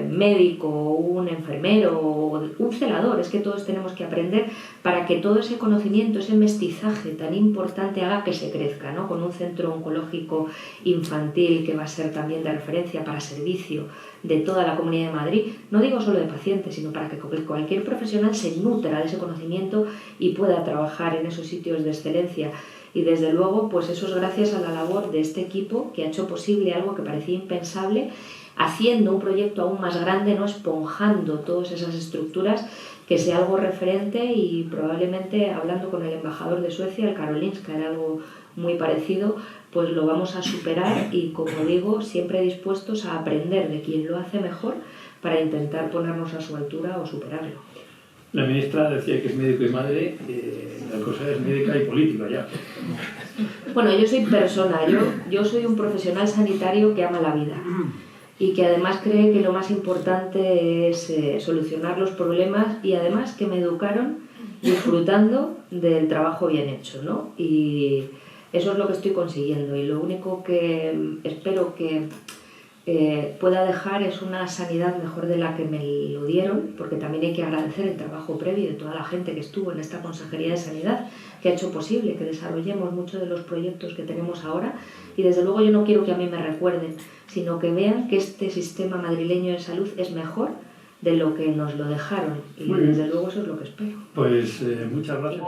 médico, un enfermero, un celador. Es que todos tenemos que aprender para que todo ese conocimiento, ese mestizaje tan importante, haga que se crezca, ¿no? Con un centro oncológico infantil que va a ser también de referencia para servicio de toda la Comunidad de Madrid, no digo solo de pacientes, sino para que cualquier profesional se nutra de ese conocimiento y pueda trabajar en esos sitios de excelencia. Y desde luego, pues eso es gracias a la labor de este equipo que ha hecho posible algo que parecía impensable, haciendo un proyecto aún más grande, ¿no? Esponjando todas esas estructuras, que sea algo referente, y probablemente, hablando con el embajador de Suecia, el Karolinska, era algo muy parecido, pues lo vamos a superar y, como digo, siempre dispuestos a aprender de quien lo hace mejor para intentar ponernos a su altura o superarlo. La ministra decía que es médico y madre, la cosa es médica y política ya. Bueno, yo soy persona, yo soy un profesional sanitario que ama la vida y que además cree que lo más importante es solucionar los problemas, y además que me educaron disfrutando del trabajo bien hecho, ¿no? Y eso es lo que estoy consiguiendo, y lo único que espero que pueda dejar es una sanidad mejor de la que me lo dieron, porque también hay que agradecer el trabajo previo de toda la gente que estuvo en esta Consejería de Sanidad, que ha hecho posible que desarrollemos muchos de los proyectos que tenemos ahora. Y desde luego yo no quiero que a mí me recuerden, sino que vean que este sistema madrileño de salud es mejor de lo que nos lo dejaron, y desde luego eso es lo que espero. Pues muchas gracias.